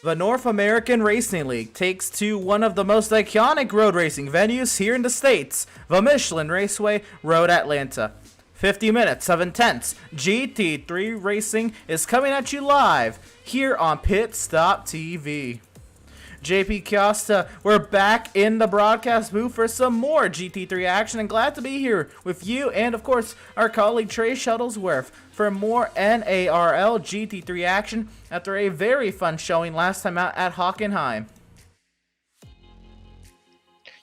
The North American Racing League takes to one of the most iconic road racing venues here in the States, the Michelin Raceway Road Atlanta. 50 minutes of intense GT3 racing is coming at you live here on Pit Stop TV. JP Costa, we're back in the broadcast booth for some more GT3 action, and glad to be here with you and, of course, our colleague Trey Shuttlesworth for more NARL GT3 action after a very fun showing last time out at Hockenheim.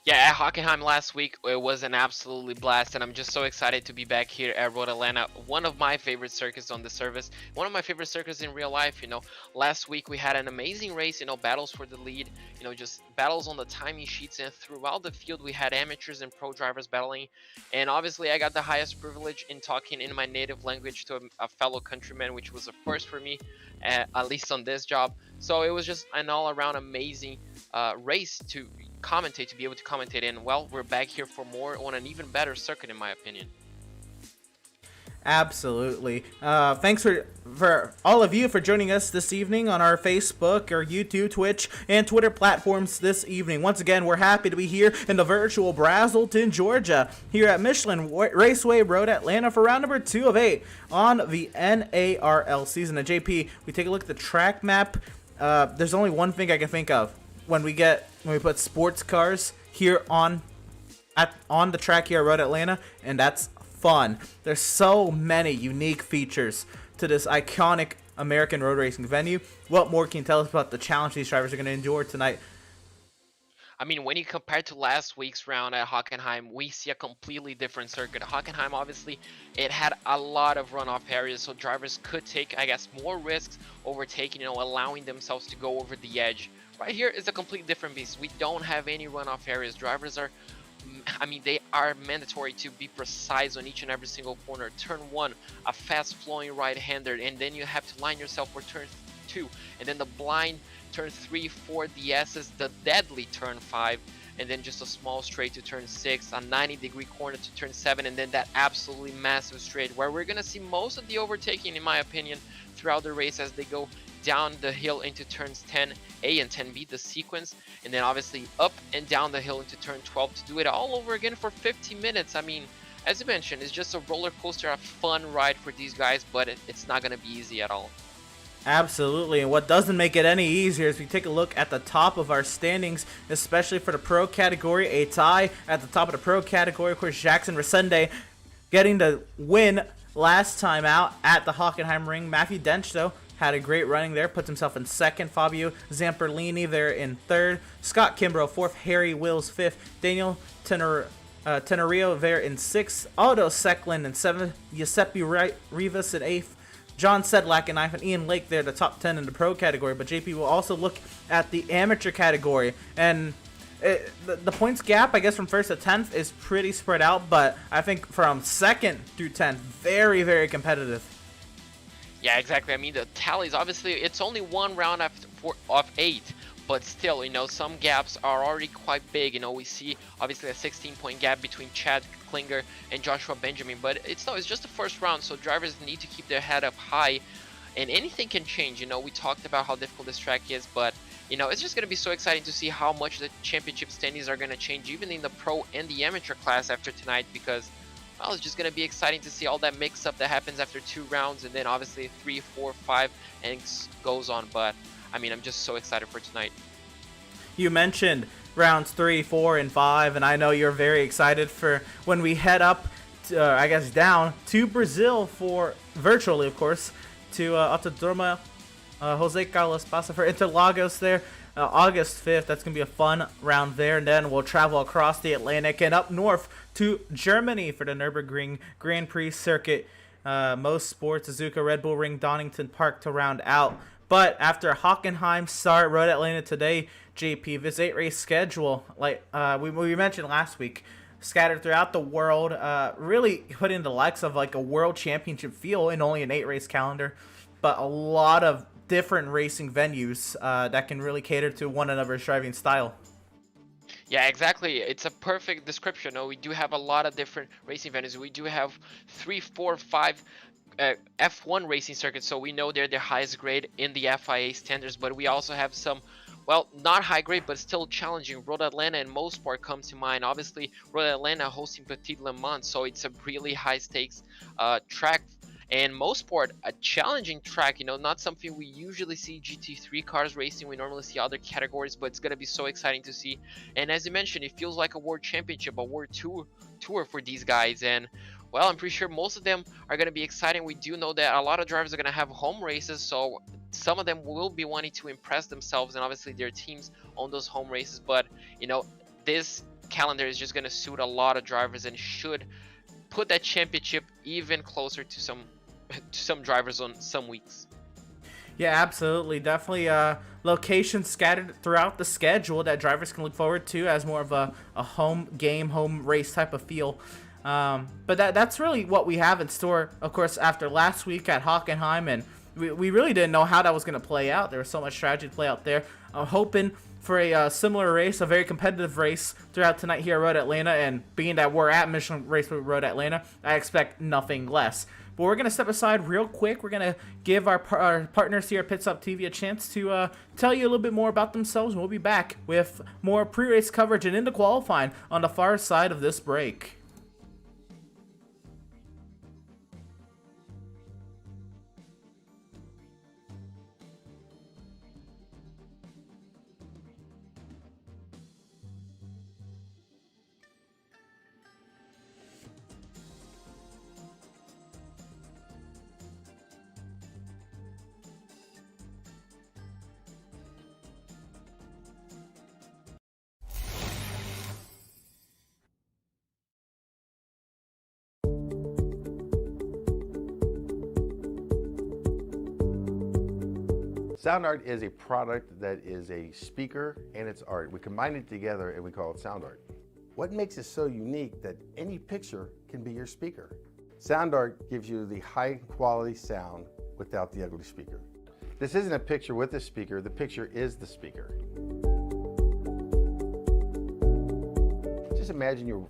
Yeah, at Hockenheim last week, it was an absolutely blast, and I'm just so excited to be back here at Road Atlanta, one of my favorite circuits on the service, one of my favorite circuits in real life. Last week we had an amazing race, battles for the lead, just battles on the timing sheets, and throughout the field we had amateurs and pro drivers battling, and obviously I got the highest privilege in talking in my native language to a fellow countryman, which was a first for me, at least on this job. So it was just an all-around amazing race to be able to commentate in. Well, we're back here for more on an even better circuit, in my opinion. Absolutely. Thanks for all of you for joining us this evening on our Facebook, our YouTube, Twitch, and Twitter platforms this evening. Once again, we're happy to be here in the virtual Brazelton, Georgia, here at Michelin Raceway Road Atlanta for round number 2 of 8 on the NARL season. And JP, we take a look at the track map. There's only one thing I can think of when we put sports cars here on the track here at Road Atlanta, and that's fun. There's so many unique features to this iconic American road racing venue. What more can you tell us about the challenge these drivers are going to endure tonight? I mean, when you compare to last week's round at Hockenheim, we see a completely different circuit. Hockenheim, obviously, it had a lot of runoff areas, so drivers could take, I guess, more risks overtaking, allowing themselves to go over the edge. Right here is a completely different beast. We don't have any runoff areas. Drivers are, they are mandatory to be precise on each and every single corner. Turn 1, a fast flowing right-hander, and then you have to line yourself for turn 2, and then the blind turn 3, 4, the S's, the deadly turn 5, and then just a small straight to turn 6, a 90-degree corner to turn 7, and then that absolutely massive straight where we're gonna see most of the overtaking, in my opinion, throughout the race as they go down the hill into turns 10A and 10B, the sequence, and then obviously up and down the hill into turn 12 to do it all over again for 50 minutes. I mean, as you mentioned, it's just a roller coaster, a fun ride for these guys, but it's not going to be easy at all. Absolutely, and what doesn't make it any easier is we take a look at the top of our standings, especially for the pro category. A tie at the top of the pro category. Of course, Jackson Resende getting the win last time out at the Hockenheim ring. Matthew Dench, though, had a great running there, puts himself in second. Fabio Zamperlini there in third. Scott Kimbrough fourth. Harry Wills fifth. Daniel Tenorio there in sixth. Aldo Secklin in seventh. Giuseppe Rivas in eighth. John Sedlak in ninth, and Ian Lake there, the top 10 in the pro category. But JP will also look at the amateur category, and the points gap, I guess, from first to 10th is pretty spread out, but I think from second through 10th, very, very competitive. Yeah, exactly. I mean, the tallies, obviously, it's only one round of 8, but still, some gaps are already quite big. We see, obviously, a 16-point gap between Chad Klinger and Joshua Benjamin, but it's just the first round, so drivers need to keep their head up high, and anything can change. We talked about how difficult this track is, but, it's just going to be so exciting to see how much the championship standings are going to change, even in the pro and the amateur class after tonight, because, well, it's just going to be exciting to see all that mix-up that happens after 2 rounds, and then obviously 3, 4, 5, and goes on. But, I'm just so excited for tonight. You mentioned rounds 3, 4, and 5, and I know you're very excited for when we head up, down to Brazil for, virtually, of course, to Autodromo Jose Carlos Passa for Interlagos there. August 5th, that's going to be a fun round there, and then we'll travel across the Atlantic and up north to Germany for the Nürburgring Grand Prix circuit. Most Sports, Azuka, Red Bull Ring, Donington Park to round out. But after Hockenheim start, Road Atlanta today, JP, this 8-race schedule, like we mentioned last week, scattered throughout the world, really putting the likes of like a world championship feel in only an 8-race calendar, but a lot of different racing venues that can really cater to one another's driving style. Yeah, exactly. It's a perfect description. We do have a lot of different racing venues. We do have 3, 4, 5 F1 racing circuit, so we know they're the highest grade in the FIA standards, but we also have some, well, not high grade, but still challenging. Road Atlanta and Mosport come to mind. Obviously, Road Atlanta hosting Petit Le Mans, so it's a really high stakes track. And Mosport, a challenging track, not something we usually see GT3 cars racing. We normally see other categories, but it's going to be so exciting to see. And as you mentioned, it feels like a world championship, a world tour for these guys. And well, I'm pretty sure most of them are going to be exciting. We do know that a lot of drivers are going to have home races, so some of them will be wanting to impress themselves and obviously their teams on those home races. But, this calendar is just going to suit a lot of drivers and should put that championship even closer to some drivers on some weeks. Yeah, absolutely. Definitely locations scattered throughout the schedule that drivers can look forward to as more of a home game, home race type of feel. But that's really what we have in store, of course, after last week at Hockenheim, and we really didn't know how that was going to play out. There was so much strategy to play out there. I'm hoping for a similar race, a very competitive race throughout tonight here at Road Atlanta, and being that we're at Michelin Raceway Road Atlanta, I expect nothing less. But we're going to step aside real quick. We're going to give our partners here at Pit Stop TV a chance to tell you a little bit more about themselves, and we'll be back with more pre-race coverage and into qualifying on the far side of this break. Sound Art is a product that is a speaker and it's art. We combine it together and we call it Sound Art. What makes it so unique that any picture can be your speaker? Sound Art gives you the high quality sound without the ugly speaker. This isn't a picture with a speaker, the picture is the speaker. Just imagine your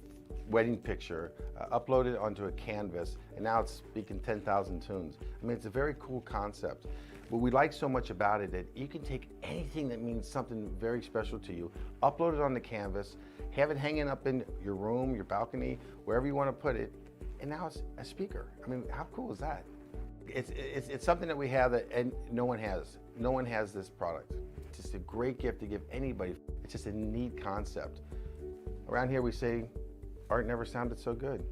wedding picture uploaded onto a canvas and now it's speaking 10,000 tunes. I mean, it's a very cool concept. What we like so much about it that you can take anything that means something very special to you, upload it on the canvas, have it hanging up in your room, your balcony, wherever you want to put it, and now it's a speaker. I mean, how cool is that? It's something that we have that and no one has. No one has this product. It's just a great gift to give anybody. It's just a neat concept. Around here we say, art never sounded so good.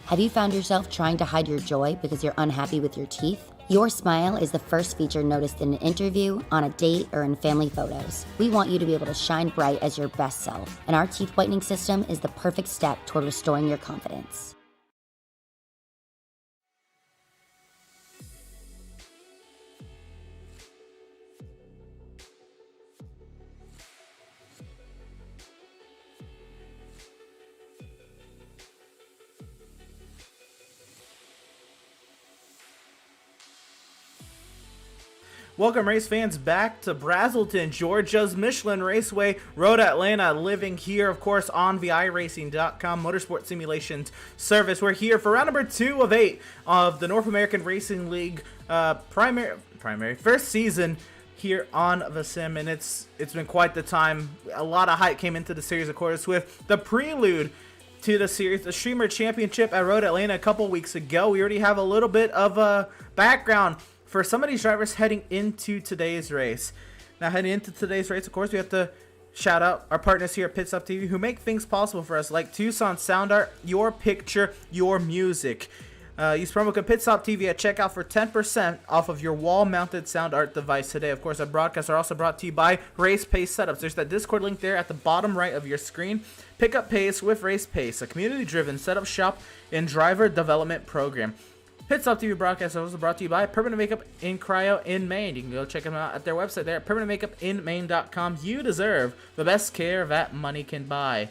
Have you found yourself trying to hide your joy because you're unhappy with your teeth? Your smile is the first feature noticed in an interview, on a date, or in family photos. We want you to be able to shine bright as your best self, and our teeth whitening system is the perfect step toward restoring your confidence. Welcome, race fans, back to Brazelton, Georgia's Michelin Raceway Road Atlanta. Living here, of course, on the iRacing.com motorsport simulations service. We're here for round number 2 of 8 of the North American Racing League primary first season here on the sim, and it's been quite the time. A lot of hype came into the series, of course, with the prelude to the series, the Streamer Championship at Road Atlanta a couple weeks ago. We already have a little bit of a background for some of these drivers heading into today's race. Now, heading into today's race, of course, we have to shout out our partners here at Pit Stop TV who make things possible for us, like Tucson Sound Art, your picture, your music. Use promo code PitStopTV at checkout for 10% off of your wall-mounted sound art device today. Of course, our broadcasts are also brought to you by Race Pace Setups. There's that Discord link there at the bottom right of your screen. Pick up pace with Race Pace, a community-driven setup shop and driver development program. Pit Stop TV broadcast is also brought to you by Permanent Makeup in Cryo in Maine. You can go check them out at their website there at permanentmakeupinmaine.com. You deserve the best care that money can buy.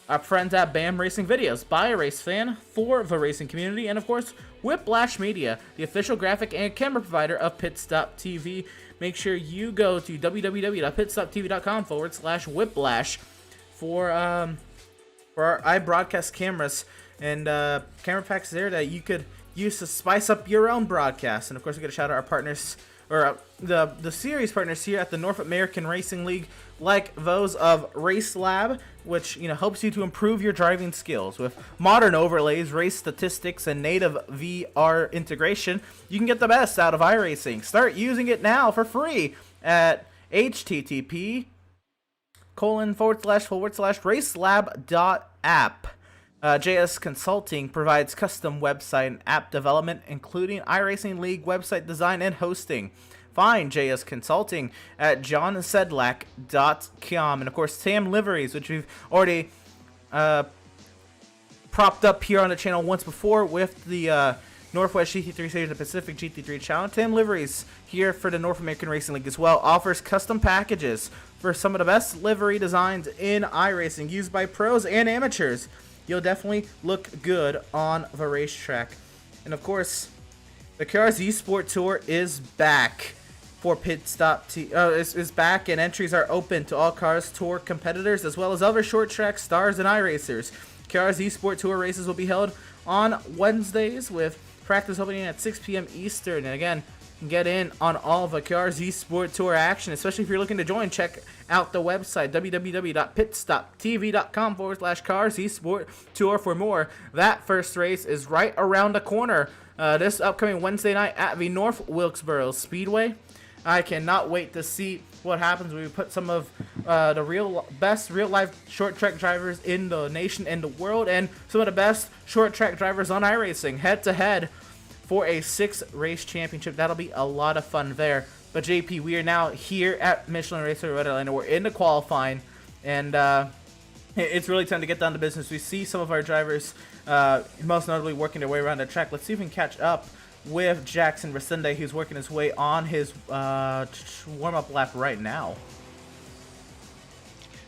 our friends at BAM Racing Videos, by a race fan, for the racing community, and of course, Whiplash Media, the official graphic and camera provider of Pit Stop TV. Make sure you go to www.pitstoptv.com/whiplash for our iBroadcast cameras and camera packs there that you could use to spice up your own broadcast. And of course, we got to shout out our partners, or the series partners here at the North American Racing League, like those of Race Lab, which helps you to improve your driving skills with modern overlays, race statistics, and native VR integration. You can get the best out of iRacing. Start using it now for free at http://racelab.app. JS Consulting provides custom website and app development, including iRacing League website design and hosting. Find JS Consulting at johnsedlak.com. And of course, Tam Liveries, which we've already propped up here on the channel once before with the Northwest GT3 Series and Pacific GT3 Challenge. Tam Liveries, here for the North American Racing League as well, offers custom packages for some of the best livery designs in iRacing, used by pros and amateurs. You'll definitely look good on the racetrack. And of course, the Cars Esport Tour is back for Pit Stop is back, and entries are open to all Cars Tour competitors as well as other short track stars and iRacers. Cars Esport Tour races will be held on Wednesdays, with practice opening at 6 p.m. Eastern. And again, you can get in on all the Cars Esport Tour action, especially if you're looking to join. Check out the website www.pitstoptv.com/Cars Esport Tour for more. That first race is right around the corner this upcoming Wednesday night at the North Wilkesboro Speedway. I cannot wait to see what happens when we put some of the best real life short track drivers in the nation and the world, and some of the best short track drivers on iRacing head to head for a 6-race championship. That'll be a lot of fun there. But JP, we are now here at Michelin Raceway Road Atlanta. We're in the qualifying, and it's really time to get down to business. We see some of our drivers, most notably, working their way around the track. Let's see if we can catch up with Jackson Resende, who's working his way on his warm-up lap right now.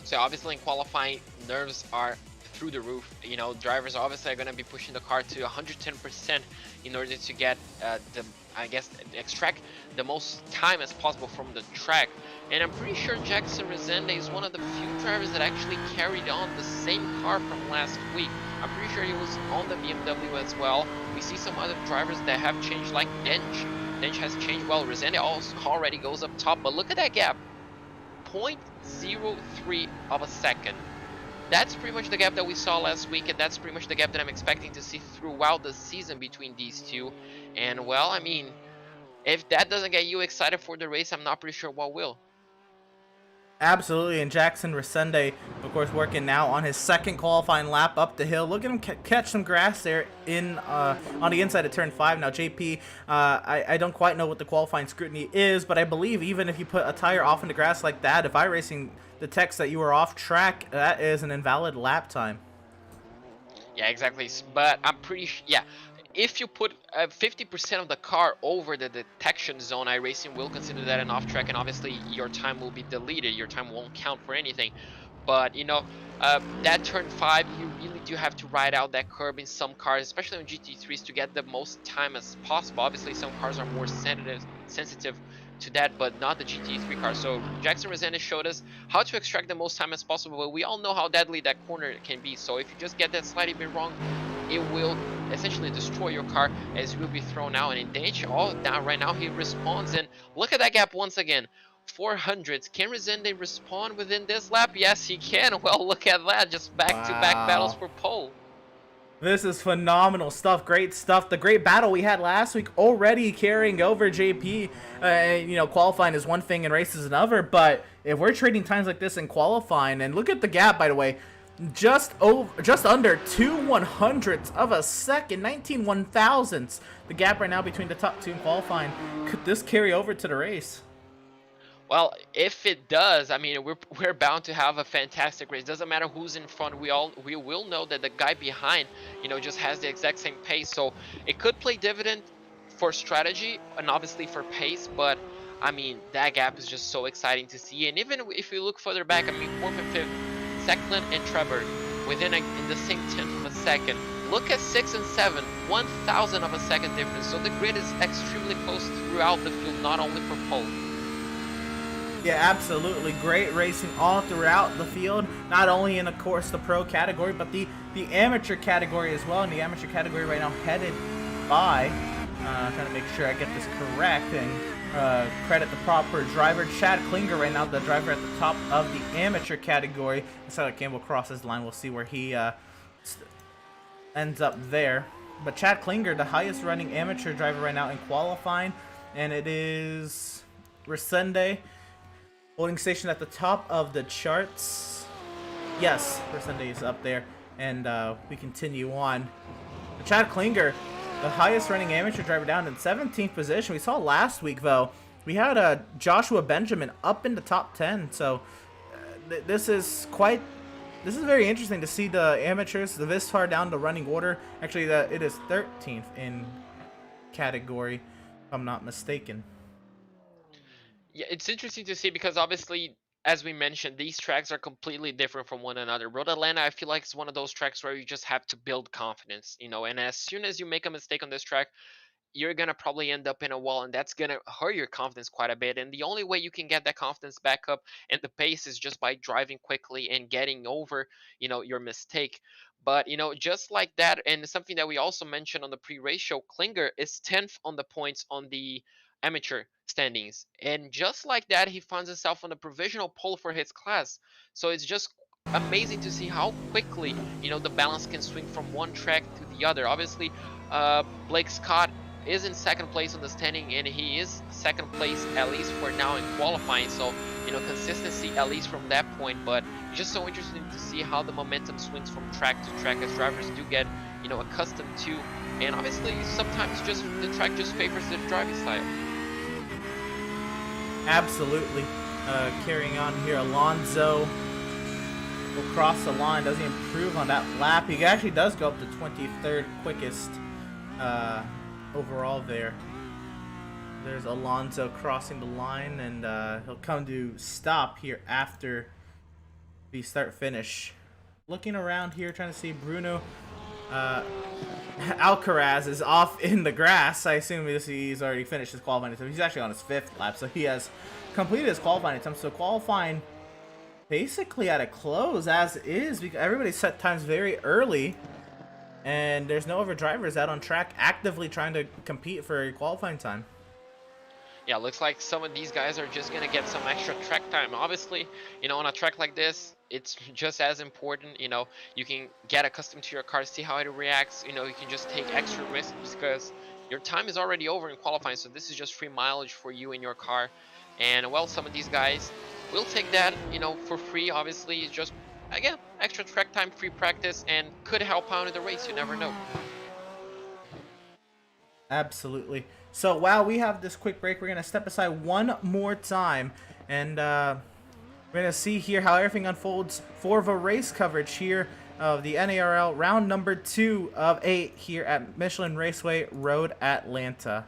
So obviously in qualifying, nerves are through the roof. Drivers obviously are going to be pushing the car to 110% in order to get extract the most time as possible from the track. And I'm pretty sure Jackson Resende is one of the few drivers that actually carried on the same car from last week. I'm pretty sure he was on the BMW as well. We see some other drivers that have changed, like Dench. Dench has changed well. Resende also already goes up top, but look at that gap. 0.03 of a second. That's pretty much the gap that we saw last week, and that's pretty much the gap that I'm expecting to see throughout the season between these two. And well, I mean, if that doesn't get you excited for the race, I'm not pretty sure what will. Absolutely, and Jackson Resende, of course, working now on his second qualifying lap up the hill. Look at him catch some grass there on the inside of turn 5. Now, JP, I don't quite know what the qualifying scrutiny is, but I believe even if you put a tire off in the grass like that, if iRacing detects that you are off track, that is an invalid lap time. Yeah, exactly. But I'm pretty yeah. If you put 50% of the car over the detection zone, iRacing will consider that an off track, and obviously your time will be deleted. Your time won't count for anything. But that turn 5, you really do have to ride out that curb in some cars, especially on GT3s, to get the most time as possible. Obviously, some cars are more sensitive to that, but not the GT3 car. So Jackson Resende showed us how to extract the most time as possible, but we all know how deadly that corner can be. So if you just get that slightly bit wrong, it will essentially destroy your car, as you will be thrown out. And in danger, right now he responds, and look at that gap once again. 400s. Can Resende respond within this lap? Yes, he can. Well, look at that. Just back-to-back battles for pole. This is phenomenal stuff. Great stuff. The great battle we had last week already carrying over, JP. Qualifying is one thing and race is another, but if we're trading times like this in qualifying, and look at the gap, by the way, just under 2/100ths of a second, 19/1000ths. The gap right now between the top two in qualifying. Could this carry over to the race? Well, if it does, I mean, we're bound to have a fantastic race. Doesn't matter who's in front. We will know that the guy behind, just has the exact same pace. So it could play dividend for strategy and obviously for pace. But I mean, that gap is just so exciting to see. And even if you look further back, I mean, 4th and 5th, Secklin and Trevor, in the same tenth of a second. Look at 6 and 7, 1,000 of a second difference. So the grid is extremely close throughout the field, not only for pole. Yeah, absolutely. Great racing all throughout the field, not only in, of course, the pro category, but the amateur category as well. And the amateur category right now headed by, trying to make sure I get this correct and credit the proper driver, Chad Klinger right now, the driver at the top of the amateur category. So Campbell crosses the line. We'll see where he ends up there. But Chad Klinger, the highest running amateur driver right now in qualifying, and it is Resende holding station at the top of the charts. Yes, Resende is up there, and we continue on. Chad Klinger, the highest running amateur driver, down in 17th position. We saw last week, though, we had Joshua Benjamin up in the top 10, so this is very interesting to see the amateurs, the Vistar down the running order. Actually, it is 13th in category, if I'm not mistaken. Yeah, it's interesting to see because obviously, as we mentioned, these tracks are completely different from one another. Road Atlanta, I feel like it's one of those tracks where you just have to build confidence, and as soon as you make a mistake on this track, you're going to probably end up in a wall, and that's going to hurt your confidence quite a bit. And the only way you can get that confidence back up and the pace is just by driving quickly and getting over, your mistake. But, just like that, and something that we also mentioned on the pre-race show, Klinger is 10th on the points on the amateur standings. And just like that, he finds himself on the provisional pole for his class. So it's just amazing to see how quickly, the balance can swing from one track to the other. Obviously, Blake Scott is in second place on the standing, and he is second place at least for now in qualifying, so consistency at least from that point. But it's just so interesting to see how the momentum swings from track to track as drivers do get accustomed to, and obviously sometimes just the track just favors the driving style. Absolutely. Carrying on here, Alonso will cross the line. Does he improve on that lap? He actually does go up to 23rd quickest overall there. There's Alonso crossing the line, and he'll come to stop here after the start finish. Looking around here, trying to see Bruno Alcaraz is off in the grass. I assume he's already finished his qualifying attempt. He's actually on his 5th lap, so he has completed his qualifying attempt. So qualifying basically at a close as is, because everybody set times very early. And there's no other drivers out on track actively trying to compete for qualifying time. Yeah, looks like some of these guys are just going to get some extra track time. Obviously, on a track like this, it's just as important. You can get accustomed to your car, see how it reacts. You can just take extra risks because your time is already over in qualifying. So this is just free mileage for you in your car. And, well, some of these guys will take that, for free. Obviously, it's just, again, extra track time, free practice, and could help out in the race. You never know. Absolutely. So while we have this quick break, we're going to step aside one more time, and we're going to see here how everything unfolds for the race coverage here of the NARL round number 2 of 8 here at Michelin Raceway Road Atlanta.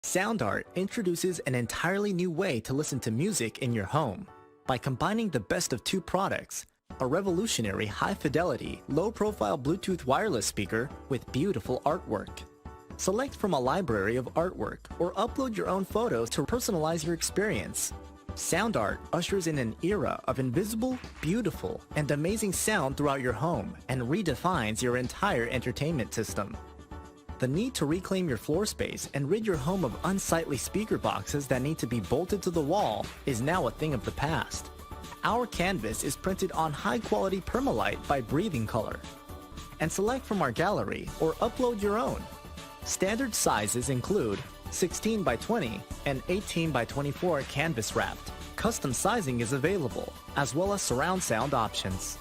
Sound Art introduces an entirely new way to listen to music in your home by combining the best of 2 products, a revolutionary high-fidelity, low-profile Bluetooth wireless speaker with beautiful artwork. Select from a library of artwork or upload your own photos to personalize your experience. Sound Art ushers in an era of invisible, beautiful, and amazing sound throughout your home and redefines your entire entertainment system. The need to reclaim your floor space and rid your home of unsightly speaker boxes that need to be bolted to the wall is now a thing of the past. Our canvas is printed on high-quality permalite by Breathing Color. And select from our gallery or upload your own. Standard sizes include 16 by 20 and 18 by 24 canvas wrapped. Custom sizing is available, as well as surround sound options.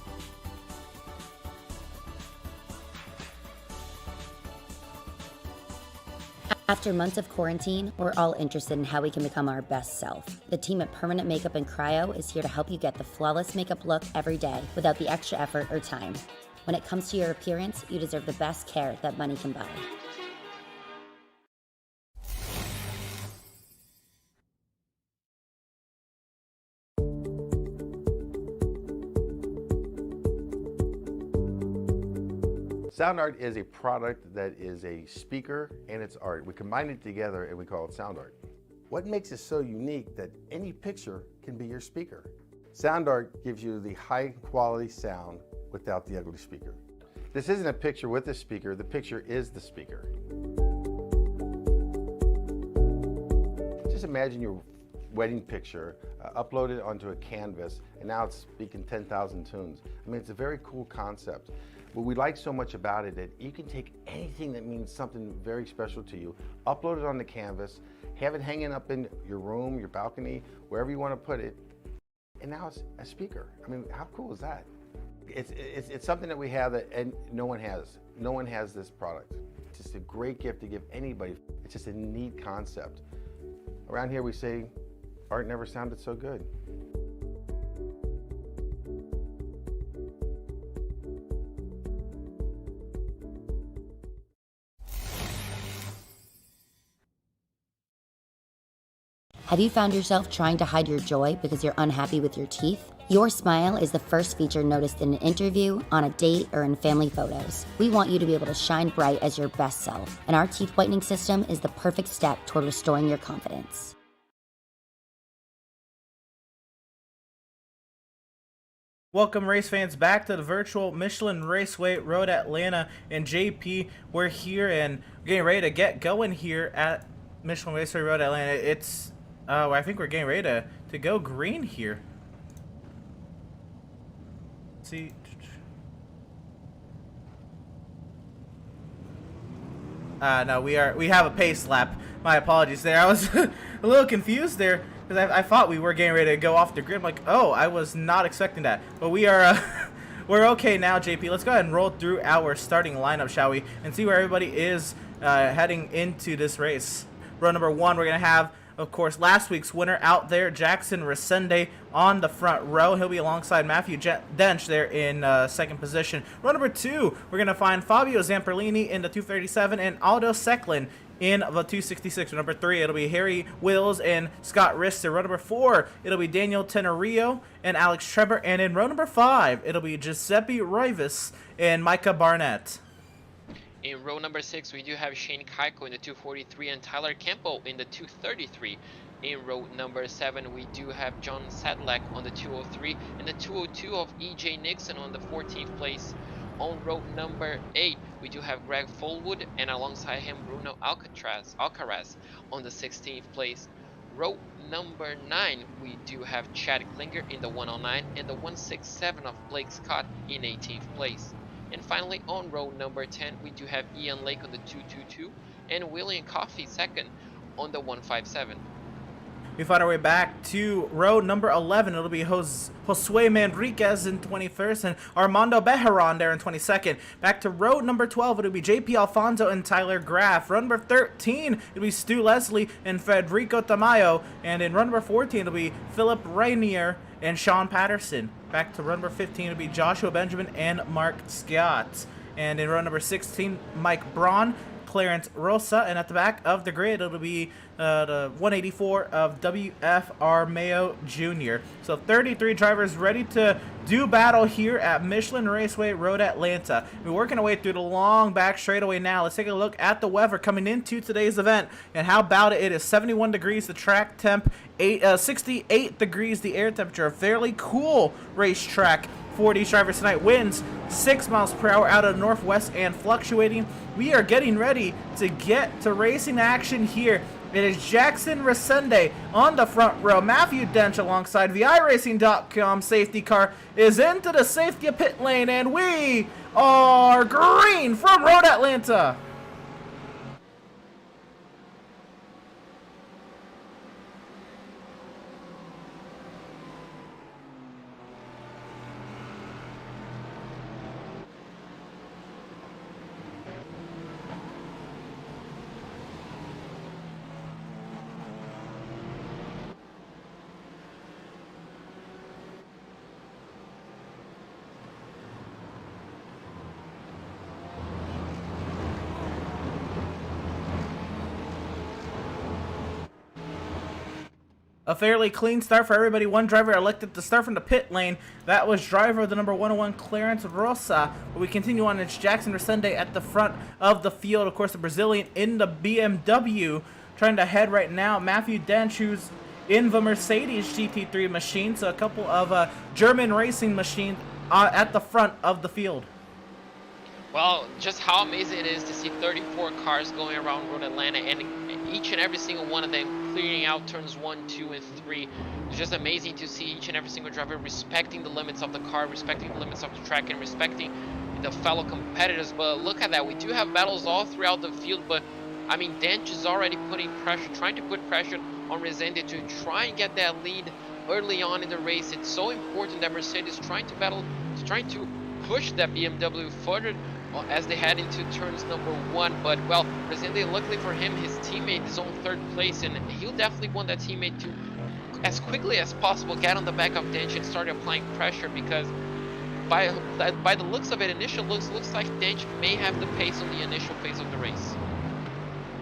After months of quarantine, we're all interested in how we can become our best self. The team at Permanent Makeup and Cryo is here to help you get the flawless makeup look every day without the extra effort or time. When it comes to your appearance, you deserve the best care that money can buy. Sound Art is a product that is a speaker and it's art. We combine it together and we call it Sound Art. What makes it so unique that any picture can be your speaker? Sound Art gives you the high quality sound without the ugly speaker. This isn't a picture with a speaker, the picture is the speaker. Just imagine your wedding picture uploaded onto a canvas and now it's speaking 10,000 tunes. I mean, it's a very cool concept. What we like so much about it that you can take anything that means something very special to you, upload it on the canvas, have it hanging up in your room, your balcony, wherever you want to put it, and now it's a speaker. I mean, how cool is that? It's something that we have that and no one has. No one has this product. It's just a great gift to give anybody. It's just a neat concept. Around here we say, art never sounded so good. Have you found yourself trying to hide your joy because you're unhappy with your teeth? Your smile is the first feature noticed in an interview, on a date, or in family photos. We want you to be able to shine bright as your best self, and our teeth whitening system is the perfect step toward restoring your confidence. Welcome, race fans, back to the virtual Michelin Raceway Road Atlanta. And JP, we're here and getting ready to get going here at Michelin Raceway Road Atlanta. It's I think we're getting ready to go green here. Let's see. No, we have a pace lap. My apologies there. I was a little confused there because I thought we were getting ready to go off the grid. I'm like, oh, I was not expecting that. But we are we're okay now, JP. Let's go ahead and roll through our starting lineup, shall we, and see where everybody is heading into this race. Row number 1, we're gonna have, of course, last week's winner out there, Jackson Resende, on the front row. He'll be alongside Matthew Dench there in second position. Row number 2, we're going to find Fabio Zamperlini in the 237 and Aldo Secklin in the 266. Row number 3, it'll be Harry Wills and Scott Rister. Row number 4, it'll be Daniel Tenorio and Alex Treber. And in row number 5, it'll be Giuseppe Rivas and Micah Barnett. In row number 6, we do have Shane Keiko in the 243 and Tyler Campbell in the 233. In row number 7, we do have John Sadlak on the 203 and the 202 of EJ Nixon on the 14th place. On row number 8, we do have Greg Fullwood and alongside him Bruno Alcaraz on the 16th place. Row number 9, we do have Chad Klinger in the 109 and the 167 of Blake Scott in 18th place. And finally, on row number 10, we do have Ian Lake on the 222 and William Coffey second on the 157. We find our way back to row number 11. It'll be Josue Manriquez in 21st and Armando Bejaron there in 22nd. Back to row number 12. It'll be JP Alfonso and Tyler Graff. Row number 13. It'll be Stu Leslie and Federico Tamayo. And in row number 14, it'll be Philip Rainier and Sean Patterson. Back to row number 15, it'll be Joshua Benjamin and Mark Scott. And in row number 16, Mike Braun, Clarence Rosa, and at the back of the grid, it'll be the 184 of WFR Mayo Jr. So 33 drivers ready to do battle here at Michelin Raceway Road Atlanta. We're working our way through the long back straightaway now. Let's take a look at the weather coming into today's event. And how about it? It is 71 degrees, the track temp, 68 degrees, the air temperature. A fairly cool racetrack for these drivers tonight. Winds 6 miles per hour out of the northwest and fluctuating. We are getting ready to get to racing action here. It is Jackson Resende on the front row. Matthew Dench alongside VIRacing.com safety car is into the safety pit lane, and we are green from Road Atlanta. a fairly clean start for everybody. One driver elected to start from the pit lane. That was driver of the number 101, Clarence Rosa. But we continue on. It's Jackson Resende at the front of the field. Of course, the Brazilian in the BMW trying to head right now. Matthew Dench, who's in the Mercedes GT3 machine. So a couple of German racing machines at the front of the field. Well, just how amazing it is to see 34 cars going around Road Atlanta, and each and every single one of them clearing out turns 1, 2, and 3. It's just amazing to see each and every single driver respecting the limits of the car, respecting the limits of the track, and respecting the fellow competitors. But look at that, we do have battles all throughout the field, but I mean, Dench is already putting pressure, trying to put pressure on Resende to try and get that lead early on in the race. It's so important that Mercedes is trying to battle, trying to push that BMW further as they head into turns number 1. But well, Resende, luckily for him, his teammate is on 3rd place, and he'll definitely want that teammate to, as quickly as possible, get on the back of Dench and start applying pressure, because by the looks of it, initial looks like Dench may have the pace on the initial phase of the race.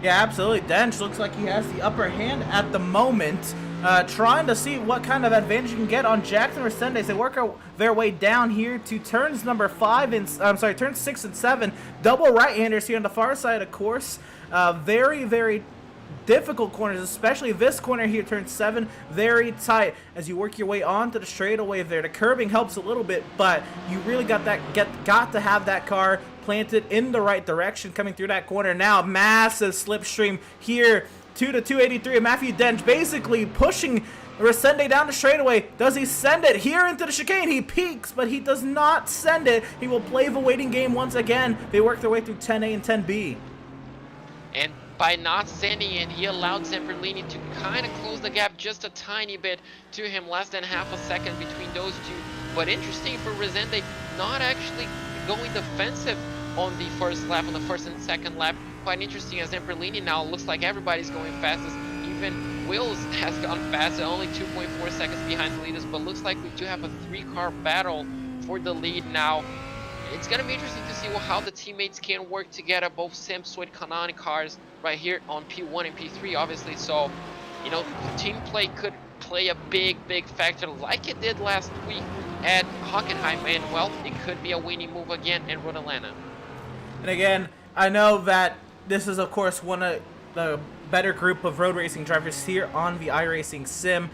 Yeah, absolutely. Dench looks like he has the upper hand at the moment, trying to see what kind of advantage you can get on Jackson Resende as they work their way down here to turns number 5 and turns 6 and 7. Double right-handers here on the far side, of course. Very, very difficult corners, especially this corner here, turn 7, very tight as you work your way onto the straightaway there. The curbing helps a little bit, but you really got to have that car planted in the right direction coming through that corner. Now massive slipstream here to the 283. Matthew Dench basically pushing Resende down the straightaway. Does he send it here into the chicane? He peaks, but he does not send it. He will play the waiting game once again. They work their way through 10A and 10B. And by not sending it, he allowed Zamperlini to kind of close the gap just a tiny bit to him, less than half a second between those two. But interesting for Resende, not actually going defensive on the first lap, on the first and second lap. Quite interesting, as Zamperlini now looks like everybody's going fastest. Even Wills has gone faster, only 2.4 seconds behind the leaders, but looks like we do have a 3-car battle for the lead now. It's going to be interesting to see how the teammates can work together, both Sam Sweat, Kanani cars right here on P1 and P3, obviously. So, you know, team play could play a big factor like it did last week at Hockenheim, and well, it could be a winning move again in Road Atlanta. And again, I know that this is, of course, one of the better group of road racing drivers here on the iRacing Sim.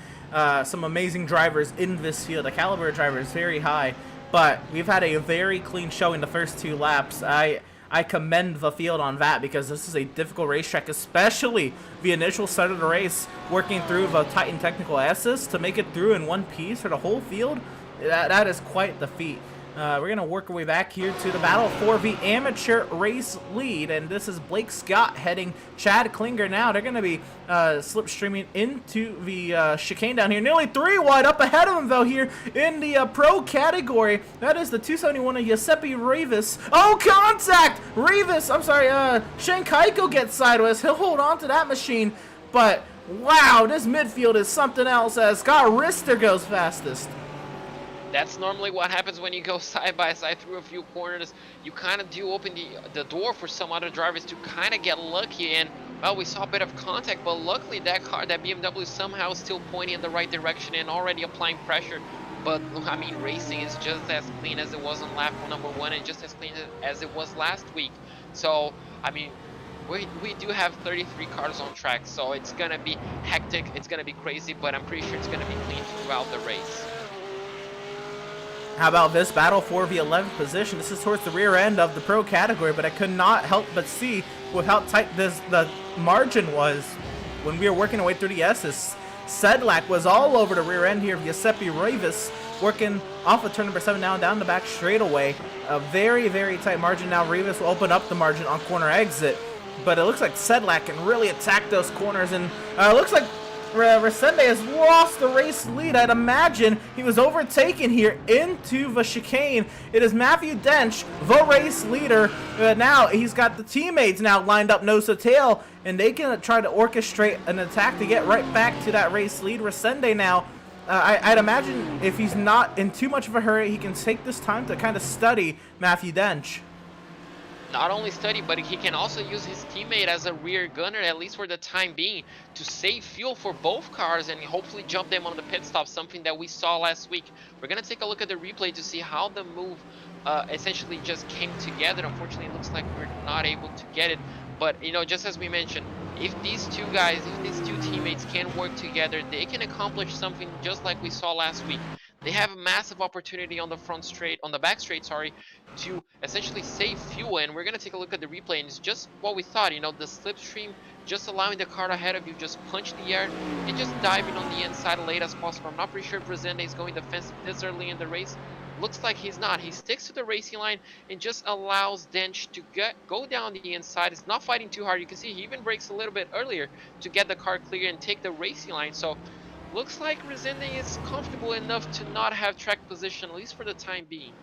Some amazing drivers in this field. The caliber of driver is very high, but we've had a very clean showing the first 2 laps. I commend the field on that, because this is a difficult racetrack, especially the initial start of the race, working through the Titan technical assist to make it through in one piece for the whole field. That is quite the feat. We're going to work our way back here to the battle for the amateur race lead, and this is Blake Scott heading Chad Klinger now. They're going to be slipstreaming into the chicane down here. Nearly 3 wide up ahead of him, though, here in the pro category. That is the 271 of Giuseppe Rivas. Oh, contact! Rivas, I'm sorry, Shankaiko gets sideways. He'll hold on to that machine, but wow, this midfield is something else as Scott Rister goes fastest. That's normally what happens when you go side by side through a few corners. You kind of do open the door for some other drivers to kind of get lucky, and well, we saw a bit of contact, but luckily that BMW somehow still pointing in the right direction and already applying pressure. But I mean, racing is just as clean as it was on lap number 1, and just as clean as it was last week. So I mean, we do have 33 cars on track, so it's gonna be hectic, it's gonna be crazy, but I'm pretty sure it's gonna be clean throughout the race. How about this battle for the 11th position? This is towards the rear end of the pro category, but I could not help but see with how tight the margin was when we were working our way through the S's. Sedlak was all over the rear end here. Giuseppe Rivas working off of turn number 7 now down the back straightaway. A very tight margin. Now Rivas will open up the margin on corner exit, but it looks like Sedlak can really attack those corners, and it looks like Resende has lost the race lead. I'd imagine he was overtaken here into the chicane. It is Matthew Dench, the race leader. Now he's got the teammates now lined up nose to tail, and they can try to orchestrate an attack to get right back to that race lead. Resende now, I'd imagine if he's not in too much of a hurry, he can take this time to kind of study Matthew Dench. not only study, but he can also use his teammate as a rear gunner, at least for the time being, to save fuel for both cars and hopefully jump them on the pit stop, something that we saw last week. We're going to take a look at the replay to see how the move essentially just came together. Unfortunately, it looks like we're not able to get it. But, you know, just as we mentioned, if these two guys, if these two teammates can work together, they can accomplish something just like we saw last week. They have a massive opportunity on the front straight, on the back straight, sorry, to essentially save fuel. And we're going to take a look at the replay, and it's just what we thought, you know, the slipstream, just allowing the car ahead of you, just punch the air and just diving on the inside as late as possible. I'm not pretty sure if Resende is going defensive this early in the race. Looks like he's not. He sticks to the racing line and just allows Dench to go down the inside. He's not fighting too hard. You can see he even brakes a little bit earlier to get the car clear and take the racing line. So looks like Resende is comfortable enough to not have track position, at least for the time being.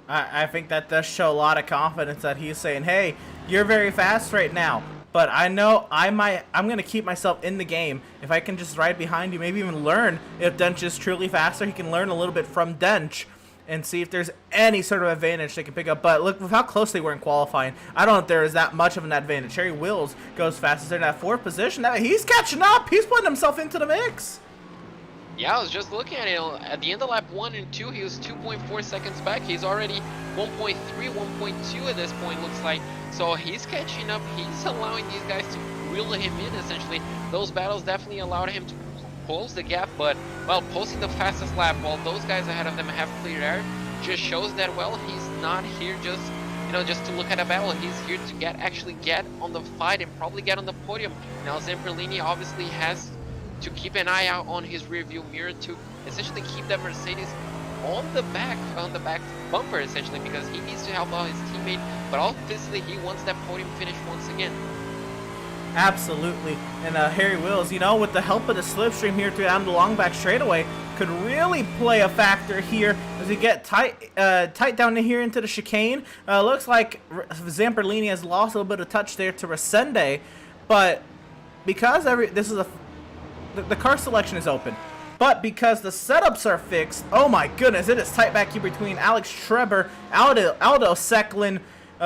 I think that does show a lot of confidence that he's saying, hey, you're very fast right now, but I know I'm going to keep myself in the game. If I can just ride behind you, maybe even learn if Dench is truly faster. He can learn a little bit from Dench and see if there's any sort of advantage they can pick up. But look with how close they were in qualifying. I don't know if there is that much of an advantage. Harry Wills goes fastest. They're in that 4th position. He's catching up. He's putting himself into the mix. Yeah, I was just looking at it. At the end of lap 1 and 2, he was 2.4 seconds back. He's already 1.3, 1.2 at this point, looks like. So he's catching up. He's allowing these guys to reel him in, essentially. Those battles definitely allowed him to close the gap, but, well, posting the fastest lap while those guys ahead of them have cleared air just shows that, well, he's not here just, you know, just to look at a battle. He's here to actually get on the fight and probably get on the podium. Now, Zamperlini obviously has to keep an eye out on his rear view mirror to essentially keep that Mercedes on the back bumper, essentially, because he needs to help out his teammate, but obviously he wants that podium finish once again. Absolutely. And Harry Wills, you know, with the help of the slipstream here through down the long back straightaway, could really play a factor here as we get tight down to here into the chicane. Looks like Zamperlini has lost a little bit of touch there to Resende, but because the car selection is open, but because the setups are fixed, oh my goodness, it is tight back here between Alex Schreber, Aldo Secklin,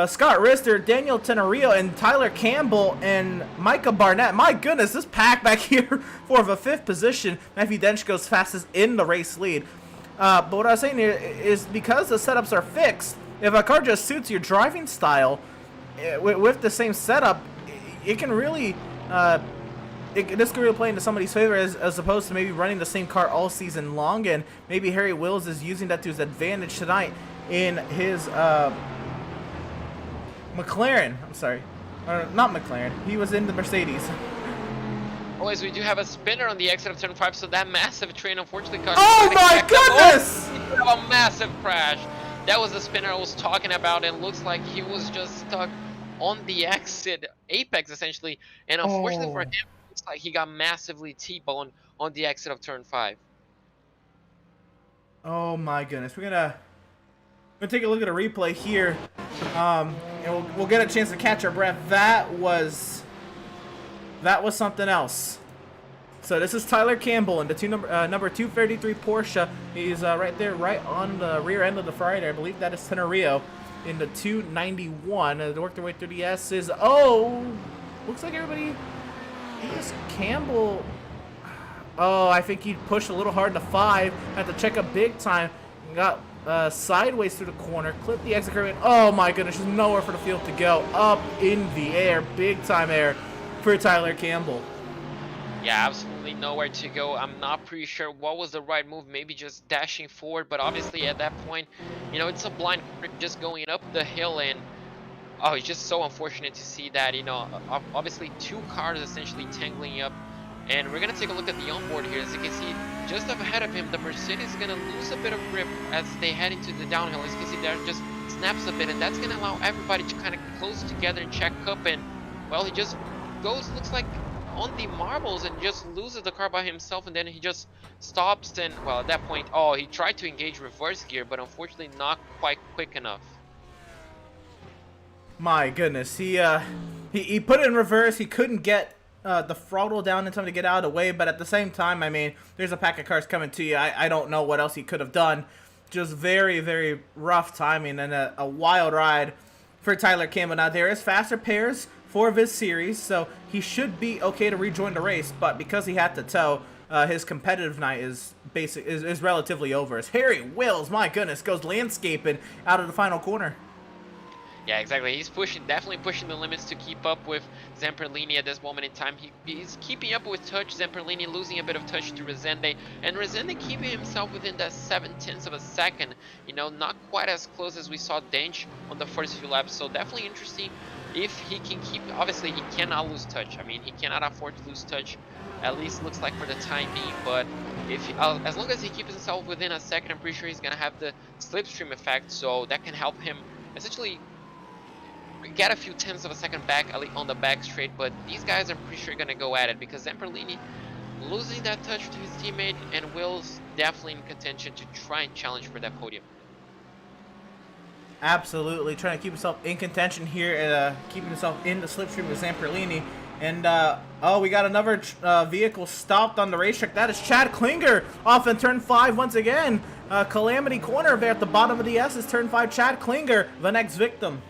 Scott Rister, Daniel Tenorio, and Tyler Campbell, and Micah Barnett. My goodness, this pack back here for the 5th position. Matthew Dench goes fastest in the race lead. But what I was saying here is because the setups are fixed, if a car just suits your driving style with the same setup, it can really... this could really play into somebody's favor as opposed to maybe running the same car all season long, and maybe Harry Wills is using that to his advantage tonight in his McLaren. I'm sorry. Not McLaren. He was in the Mercedes. Always, we do have a spinner on the exit of turn 5, so that massive train unfortunately got... Oh my goodness! Oh, a massive crash. That was the spinner I was talking about, and looks like he was just stuck on the exit apex, essentially, and unfortunately for him, like he got massively T-boned on the exit of turn 5. Oh my goodness. We're gonna take a look at a replay here. And we'll get a chance to catch our breath. That was something else. So this is Tyler Campbell in the number 233 Porsche. He's right there, right on the rear end of the Friday. I believe that is Tenorio in the 291. They work their way through the S's. Oh, looks like everybody... Is Campbell... Oh, I think he pushed a little hard in the 5. Had to check up big time. Got sideways through the corner. Clipped the exit curve. Oh my goodness, there's nowhere for the field to go. Up in the air. Big time air for Tyler Campbell. Yeah, absolutely nowhere to go. I'm not pretty sure what was the right move. Maybe just dashing forward. But obviously at that point, you know, it's a blind just going up the hill, and oh, it's just so unfortunate to see that, you know, obviously 2 cars essentially tangling up. And we're going to take a look at the onboard here. As you can see, just up ahead of him, the Mercedes is going to lose a bit of grip as they head into the downhill. As you can see, there just snaps a bit, and that's going to allow everybody to kind of close together and check up. And, well, he just goes, looks like, on the marbles and just loses the car by himself, and then he just stops. And, well, at that point, oh, he tried to engage reverse gear, but unfortunately not quite quick enough. My goodness, he put it in reverse. He couldn't get the throttle down in time to get out of the way, but at the same time, I mean, there's a pack of cars coming to you. I don't know what else he could have done. Just very, very rough timing and a wild ride for Tyler Campbell. Now, there is faster pairs for this series, so he should be okay to rejoin the race, but because he had to tow, his competitive night is relatively over. As Harry Wills, my goodness, goes landscaping out of the final corner. Yeah, exactly. He's definitely pushing the limits to keep up with Zamperlini at this moment in time. He's keeping up with touch. Zamperlini losing a bit of touch to Resende, and Resende keeping himself within that 0.7 of a second. You know, not quite as close as we saw Dench on the first few laps. So definitely interesting if he can keep. Obviously, he cannot lose touch. I mean, he cannot afford to lose touch. At least looks like for the time being. But if as long as he keeps himself within a second, I'm pretty sure he's gonna have the slipstream effect. So that can help him essentially get a few tenths of a second back on the back straight, but these guys I'm pretty sure are going to go at it because Zamperlini losing that touch to his teammate, and Will's definitely in contention to try and challenge for that podium. Absolutely, trying to keep himself in contention here, keeping himself in the slipstream with Zamperlini. And, oh, we got another vehicle stopped on the racetrack. That is Chad Klinger off in turn 5 once again. Calamity corner there at the bottom of the S is turn 5. Chad Klinger, the next victim.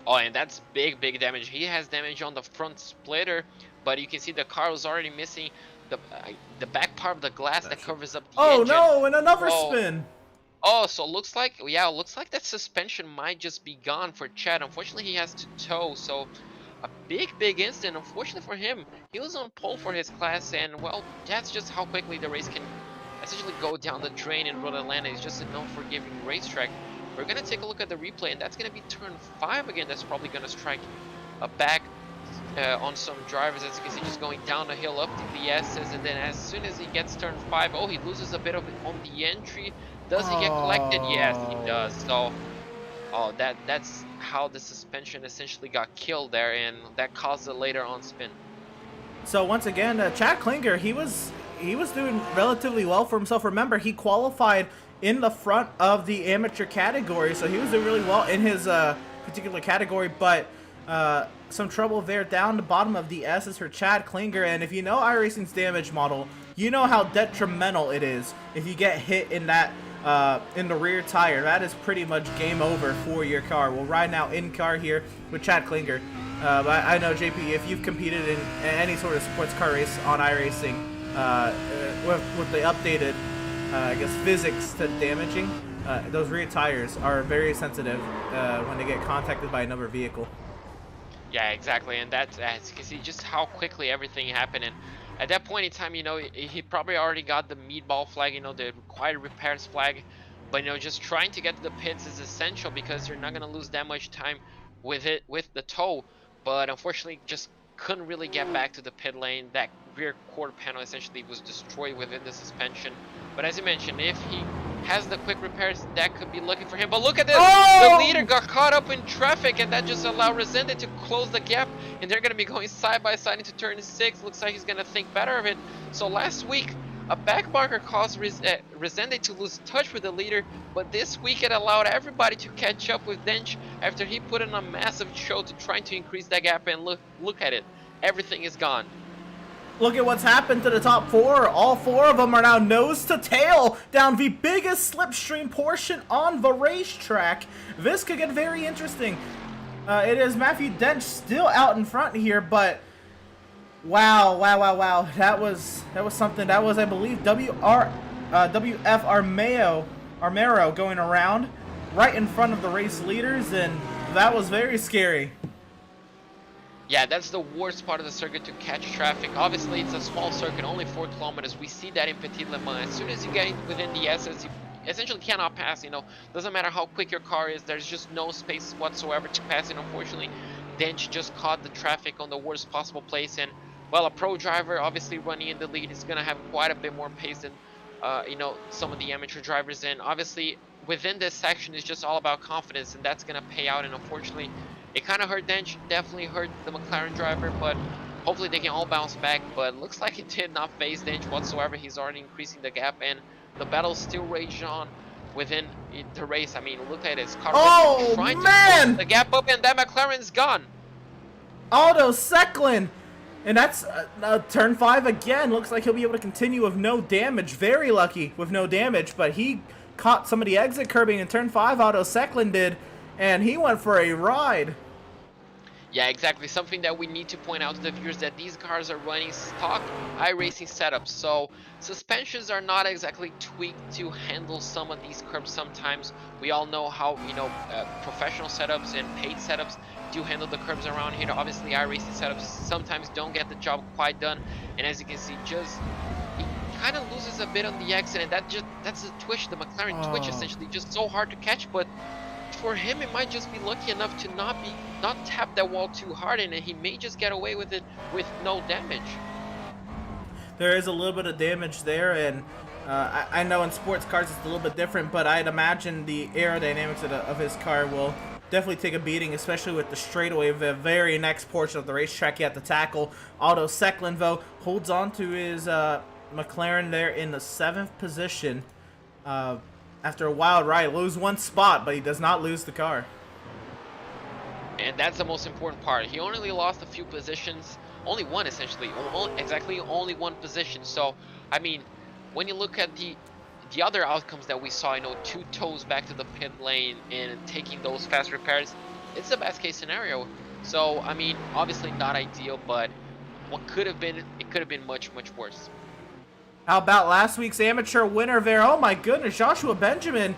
Oh, and that's big damage. He has damage on the front splitter, but you can see the car was already missing the back part of the glass that covers up the engine. Oh no, and another spin. Oh, so looks like that suspension might just be gone for Chad. Unfortunately, he has to tow, so a big incident. Unfortunately for him, he was on pole for his class, and well, that's just how quickly the race can essentially go down the drain in Road Atlanta. It's just a non-forgiving racetrack. We're going to take a look at the replay, and that's going to be turn 5 again. That's probably going to strike a back on some drivers, as you can see, just going down the hill up to the S's, and then as soon as he gets turn 5, oh, he loses a bit of it on the entry. Does he get collected? Yes, he does. So, oh, that's how the suspension essentially got killed there, and that caused a later on spin. So once again, Chad Klinger, he was doing relatively well for himself. Remember, he qualified in the front of the amateur category, so he was doing really well in his particular category, but some trouble there down the bottom of the S is for Chad Klinger. And if you know iRacing's damage model, you know how detrimental it is if you get hit in that in the rear tire. That is pretty much game over for your car. We'll ride now in car here with Chad Klinger. But I know, JP, if you've competed in any sort of sports car race on iRacing with the updated I guess physics to damaging, those rear tires are very sensitive when they get contacted by another vehicle. Yeah, exactly, and that's, as you can see, just how quickly everything happened. And at that point in time, you know, he probably already got the meatball flag, you know, the required repairs flag. But, you know, just trying to get to the pits is essential because you're not going to lose that much time with the tow. But unfortunately, just couldn't really get back to the pit lane. That rear quarter panel essentially was destroyed within the suspension. But as you mentioned, if he has the quick repairs, that could be lucky for him. But look at this! Oh! The leader got caught up in traffic, and that just allowed Resende to close the gap, and they're going to be going side by side into turn 6. Looks like he's going to think better of it. So last week, a backmarker caused Resende to lose touch with the leader, but this week it allowed everybody to catch up with Dench after he put in a massive show to trying to increase that gap, and look at it. Everything is gone. Look at what's happened to the top 4. All 4 of them are now nose to tail down the biggest slipstream portion on the racetrack. This could get very interesting. It is Matthew Dench still out in front here, but wow. That was something. That was, I believe, WF Armero going around right in front of the race leaders, and that was very scary. Yeah, that's the worst part of the circuit, to catch traffic. Obviously, it's a small circuit, only 4 kilometers. We see that in Petit Le Mans. As soon as you get within the SS, you essentially cannot pass, you know. Doesn't matter how quick your car is, there's just no space whatsoever to pass it. Unfortunately, Dench just caught the traffic on the worst possible place. And, well, a pro driver, obviously running in the lead, is going to have quite a bit more pace than, you know, some of the amateur drivers. And, obviously, within this section, it's just all about confidence, and that's going to pay out. And, unfortunately, it kind of hurt Dench, definitely hurt the McLaren driver, but hopefully they can all bounce back. But looks like it did not phase Dench whatsoever. He's already increasing the gap, and the battle still rages on within the race. I mean, look at his car trying to close the gap up, and that McLaren's gone. Aldo Secklin, and that's turn 5 again. Looks like he'll be able to continue with no damage. Very lucky with no damage, but he caught some of the exit curbing in turn 5. Aldo Secklin did. and he went for a ride. Yeah, exactly. Something that we need to point out to the viewers that these cars are running stock iRacing setups. So suspensions are not exactly tweaked to handle some of these curbs sometimes. We all know how, professional setups and paid setups do handle the curbs around here. Obviously, iRacing setups sometimes don't get the job quite done. And as you can see, he kind of loses a bit on the exit, and that's a twitch, the McLaren twitch essentially, just so hard to catch. But for him, it might just be lucky enough to not tap that wall too hard, and he may just get away with it with no damage. There is a little bit of damage there, and I know in sports cars it's a little bit different, but I'd imagine the aerodynamics of his car will definitely take a beating, especially with the straightaway, the very next portion of the racetrack. You have to tackle. Otto Seklenvo holds on to his McLaren there in the 7th position. After a wild ride, lose one spot, but he does not lose the car. And that's the most important part. He only lost a few positions, only one essentially, only one position. So, I mean, when you look at the other outcomes that we saw, 2 toes back to the pit lane and taking those fast repairs, it's the best case scenario. So, I mean, obviously not ideal, but what could have been, it could have been much, much worse. How about last week's amateur winner there? Oh my goodness, Joshua Benjamin.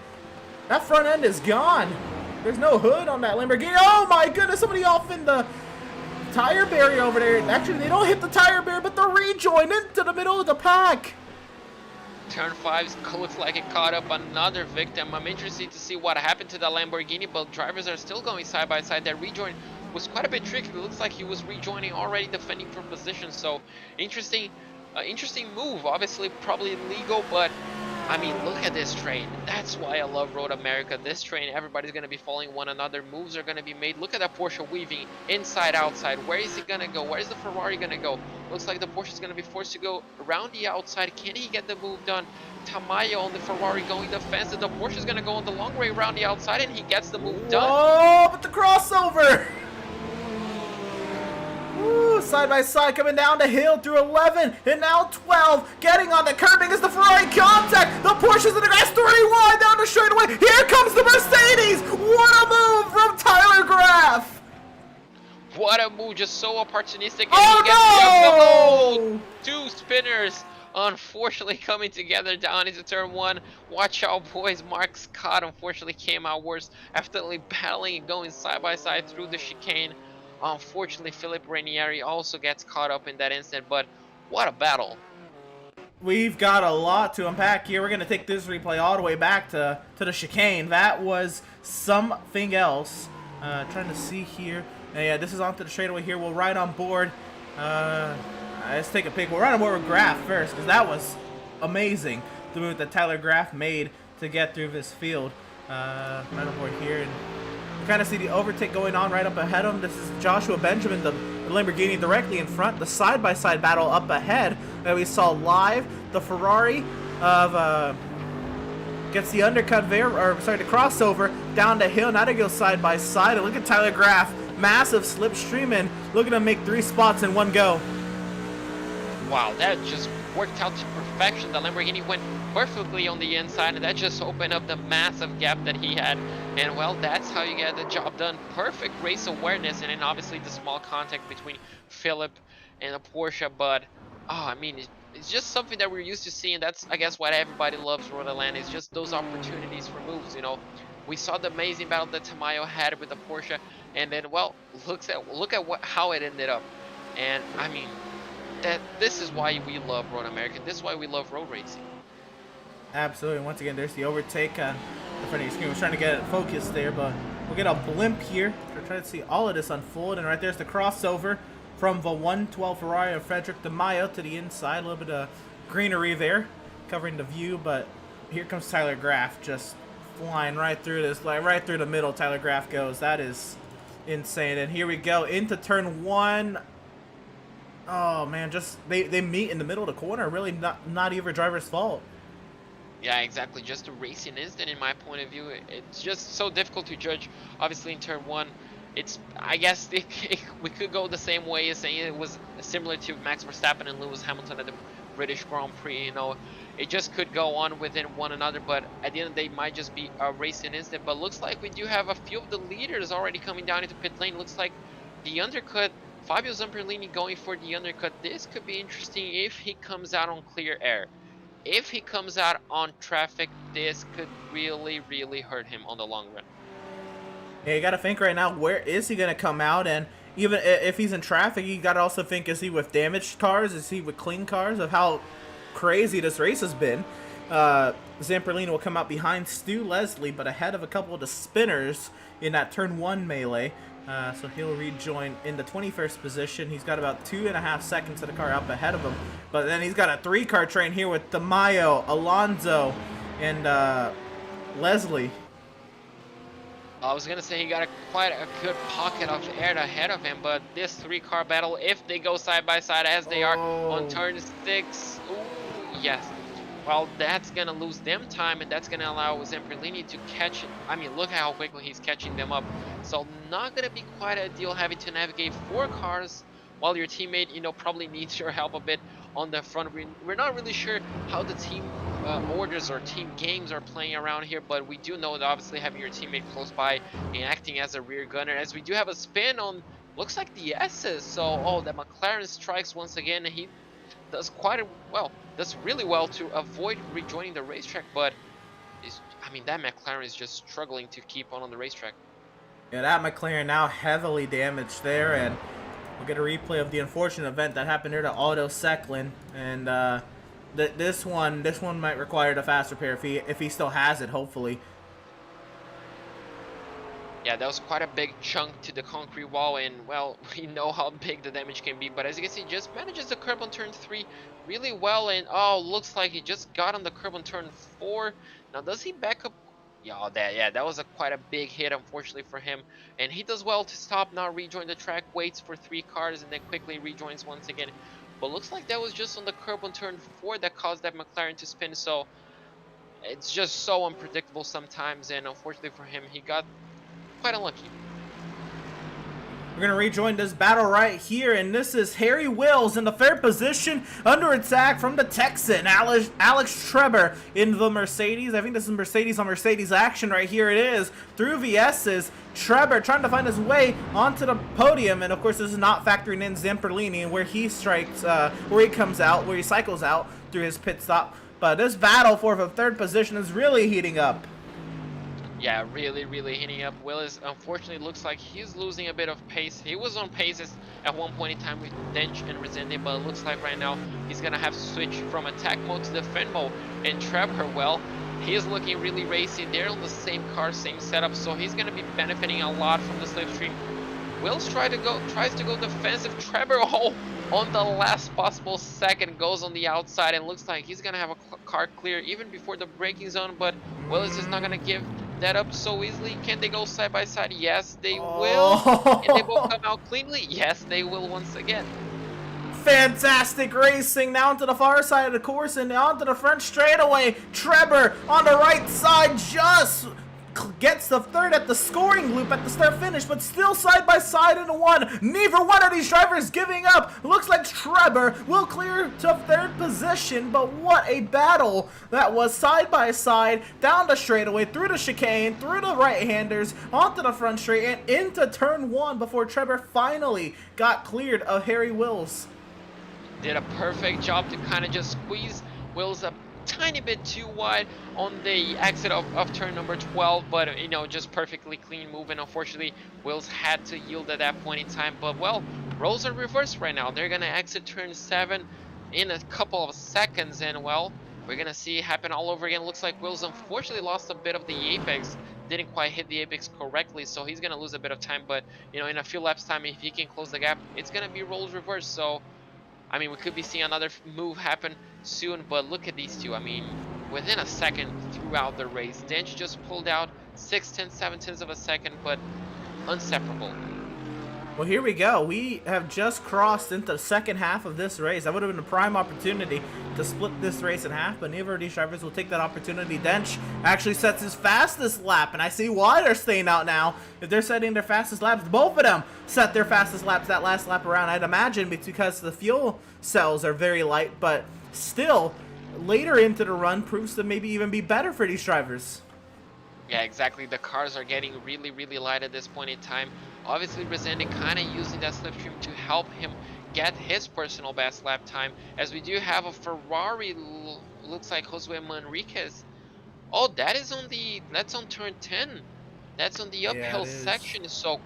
That front end is gone. There's no hood on that Lamborghini. Oh my goodness, somebody off in the tire barrier over there. Actually, they don't hit the tire barrier, but the rejoin into the middle of the pack. Turn 5 looks like it caught up another victim. I'm interested to see what happened to the Lamborghini, but drivers are still going side by side. That rejoin was quite a bit tricky. It looks like he was rejoining already, defending from position. So interesting move. Obviously probably illegal, but I mean, look at this train. That's why I love Road America. This train, everybody's going to be following one another. Moves are going to be made. Look at that Porsche weaving inside, outside. Where is it going to go? Where is the Ferrari going to go? Looks like the Porsche is going to be forced to go around the outside. Can he get the move done? Tamayo on the Ferrari going defensive. The Porsche is going to go on the long way around the outside, and he gets the move done. Oh, but the crossover! Woo, side by side coming down the hill through 11 and now 12. Getting on the curbing is the Ferrari contact. The Porsche's in the grass, 3 wide down the straightaway. Here comes the Mercedes. What a move from Tyler Graff. What a move, just so opportunistic. And Oh he gets no! 2 spinners unfortunately coming together down into turn 1. Watch out, boys. Mark Scott unfortunately came out worse after battling and going side by side through the chicane. Unfortunately, Philip Ranieri also gets caught up in that instant, but what a battle. We've got a lot to unpack here. We're going to take this replay all the way back to the chicane. That was something else. Trying to see here. Yeah, this is onto the straightaway here. We'll ride on board. Let's take a pic. We'll ride on board with Graff first, because that was amazing, the move that Tyler Graff made to get through this field. Right on board here, and you kind of see the overtake going on right up ahead of him. This is Joshua Benjamin, the Lamborghini directly in front. The side-by-side battle up ahead that we saw live. The Ferrari of gets the undercut there, or sorry, the crossover down the hill. Now they go side by side. And look at Tyler Graff, massive slipstream, and look at him make 3 spots in one go. Wow, that just worked out to perfection. The Lamborghini went perfectly on the inside, and that just opened up the massive gap that he had. And well, that's how you get the job done. Perfect race awareness, and then obviously the small contact between Philip and the Porsche. But I mean, it's just something that we're used to seeing. That's, I guess, what everybody loves Road Atlanta, is just those opportunities for moves. We saw the amazing battle that Tamayo had with the Porsche, and then, well, look at how it ended up. And I mean, this is why we love Road America. This is why we love road racing. Absolutely. Once again, there's the overtake in front of your screen. We're trying to get it focused there, but we'll get a blimp here. We're trying to see all of this unfold. And right there's the crossover from the 112 Ferrari of Frederick DeMaio to the inside. A little bit of greenery there covering the view, but here comes Tyler Graff just flying right through this, like right through the middle. Tyler Graff goes. That is insane. And here we go into turn 1. Oh man, just they meet in the middle of the corner. Really not either driver's fault. Yeah, exactly. Just a racing incident in my point of view. It's just so difficult to judge. Obviously in turn 1, I guess we could go the same way as saying it was similar to Max Verstappen and Lewis Hamilton at the British Grand Prix. You know, it just could go on within one another, but at the end of the day, it might just be a racing instant. But looks like we do have a few of the leaders already coming down into pit lane. Looks like the undercut, Fabio Zamperlini going for the undercut. This could be interesting if he comes out on clear air. If he comes out on traffic, this could really, really hurt him on the long run. Yeah, you got to think right now, where is he going to come out? And even if he's in traffic, you got to also think, is he with damaged cars? Is he with clean cars? Of how crazy this race has been. Zamperlini will come out behind Stu Leslie, but ahead of a couple of the spinners in that turn 1 melee. So he'll rejoin in the 21st position. He's got about 2.5 seconds of the car up ahead of him. But then he's got a 3-car train here with DeMaio, Alonso, and Leslie. I was gonna say he got quite a good pocket of air ahead of him, but this 3-car battle, if they go side by side as they are on turn 6, ooh, yes. Well, that's gonna lose them time, and that's gonna allow Zamperlini to catch it. I mean, look at how quickly he's catching them up. So not gonna be quite ideal having to navigate 4 cars while your teammate, you know, probably needs your help a bit on the front. We're not really sure how the team orders or team games are playing around here, but we do know that obviously having your teammate close by and acting as a rear gunner, as we do have a spin on, looks like the S's. So, oh, that McLaren strikes once again, and he does does really well to avoid rejoining the racetrack, but I mean, that McLaren is just struggling to keep on the racetrack. Yeah, that McLaren now heavily damaged there, and we'll get a replay of the unfortunate event that happened here to Otto Secklin, and this one might require the fast repair if he still has it, hopefully. Yeah, that was quite a big chunk to the concrete wall, and well, we know how big the damage can be, but as you can see, just manages the curb on turn 3 really well, and oh, looks like he just got on the curb on turn 4. Now, does he back up? Yeah, that was quite a big hit, unfortunately for him, and he does well to stop, now rejoin the track, waits for 3 cars, and then quickly rejoins once again. But looks like that was just on the curb on turn 4 that caused that McLaren to spin, so it's just so unpredictable sometimes, and unfortunately for him, he got quite unlucky. We're going to rejoin this battle right here, and this is Harry Wills in the 3rd position, under attack from the Texan, Alex Treber in the Mercedes. I think this is Mercedes on Mercedes action right here. It is, through VS's, Treber trying to find his way onto the podium, and of course this is not factoring in Zamperlini and where he strikes, where he comes out, where he cycles out through his pit stop. But this battle for the 3rd position is really heating up. Yeah, really heating up. Willis, unfortunately, looks like he's losing a bit of pace. He was on paces at one point in time with Dench and Resende, but it looks like right now he's going to have to switch from attack mode to defend mode. And Trevor, well, he is looking really racy. They're on the same car, same setup, so he's going to be benefiting a lot from the slipstream. Wills tries to go defensive. Trevor, on the last possible second, goes on the outside, and looks like he's going to have a car clear even before the braking zone, but Willis is not going to give that up so easily. Can they go side by side? Yes, they will. Can they both come out cleanly? Yes, they will once again. Fantastic racing now to the far side of the course and onto the front straightaway. Trevor on the right side just gets the 3rd at the scoring loop at the start finish, but still side by side in the 1. Neither one of these drivers giving up. Looks like Trevor will clear to 3rd position, but what a battle that was, side by side, down the straightaway, through the chicane, through the right-handers, onto the front straight, and into turn 1 before Trevor finally got cleared of Harry Wills. Did a perfect job to kind of just squeeze Wills up tiny bit too wide on the exit of turn number 12, but you know, just perfectly clean move, and unfortunately Wills had to yield at that point in time. But well, roles are reversed right now. They're gonna exit turn 7 in a couple of seconds, and well, we're gonna see it happen all over again. Looks like Wills unfortunately lost a bit of the apex, didn't quite hit the apex correctly, so he's gonna lose a bit of time, but you know, in a few laps time, if he can close the gap, it's gonna be roles reversed. So I mean, we could be seeing another move happen soon, but look at these two. I mean, within a second throughout the race, Dench just pulled out 6/10, 7/10 of a second, but inseparable. Well, here we go. We have just crossed into the second half of this race. That would have been a prime opportunity to split this race in half, but neither of these drivers will take that opportunity. Dench actually sets his fastest lap, and I see why they're staying out now. If they're setting their fastest laps, both of them set their fastest laps that last lap around. I'd imagine because the fuel cells are very light, but still, later into the run proves to maybe even be better for these drivers. Yeah, exactly. The cars are getting really, really light at this point in time. Obviously, Resende kind of using that slipstream to help him get his personal best lap time, as we do have a Ferrari, looks like Josue Manriquez. Oh, that's on turn 10. That's on the uphill section, so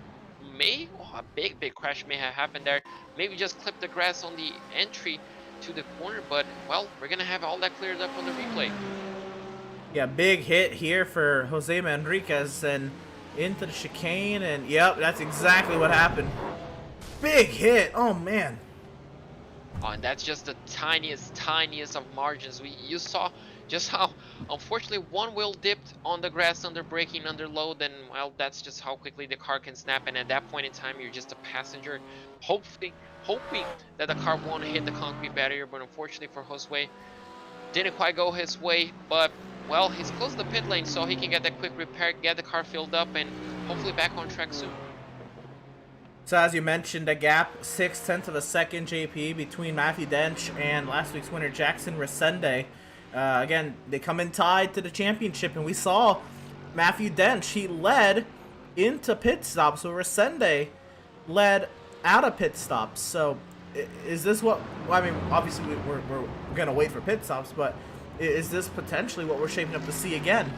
a big crash may have happened there. Maybe just clip the grass on the entry to the corner, but, well, we're going to have all that cleared up on the replay. Yeah, big hit here for Jose Manriquez and into the chicane, and yep, that's exactly what happened. Big hit, oh man. Oh, and that's just the tiniest of margins. You saw just how, unfortunately, one wheel dipped on the grass under braking, under load, and well, that's just how quickly the car can snap. And at that point in time, you're just a passenger, hoping that the car won't hit the concrete barrier. But unfortunately for Josue, didn't quite go his way, but well, he's close to the pit lane, so he can get that quick repair, get the car filled up, and hopefully back on track soon. So as you mentioned, a gap 0.6 of a second, JP, between Matthew Dench and last week's winner Jackson Resende. Again, they come in tied to the championship, and we saw Matthew Dench, he led into pit stops, so Resende led out of pit stops. So is this what, I mean, obviously we're going to wait for pit stops, but is this potentially what we're shaping up to see again?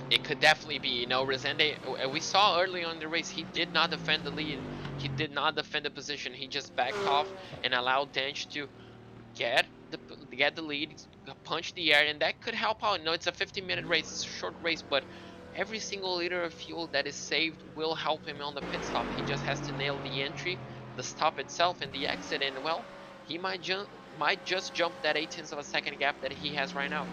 It could definitely be. You know, Resende, we saw early on in the race, he did not defend the lead. He did not defend the position. He just backed off and allowed Dench to get the lead, punch the air, and that could help out. You know, it's a 15-minute race, it's a short race, but every single liter of fuel that is saved will help him on the pit stop. He just has to nail the entry, the stop itself, and the exit, and well, he might just jump that 0.8 of a second gap that he has right now.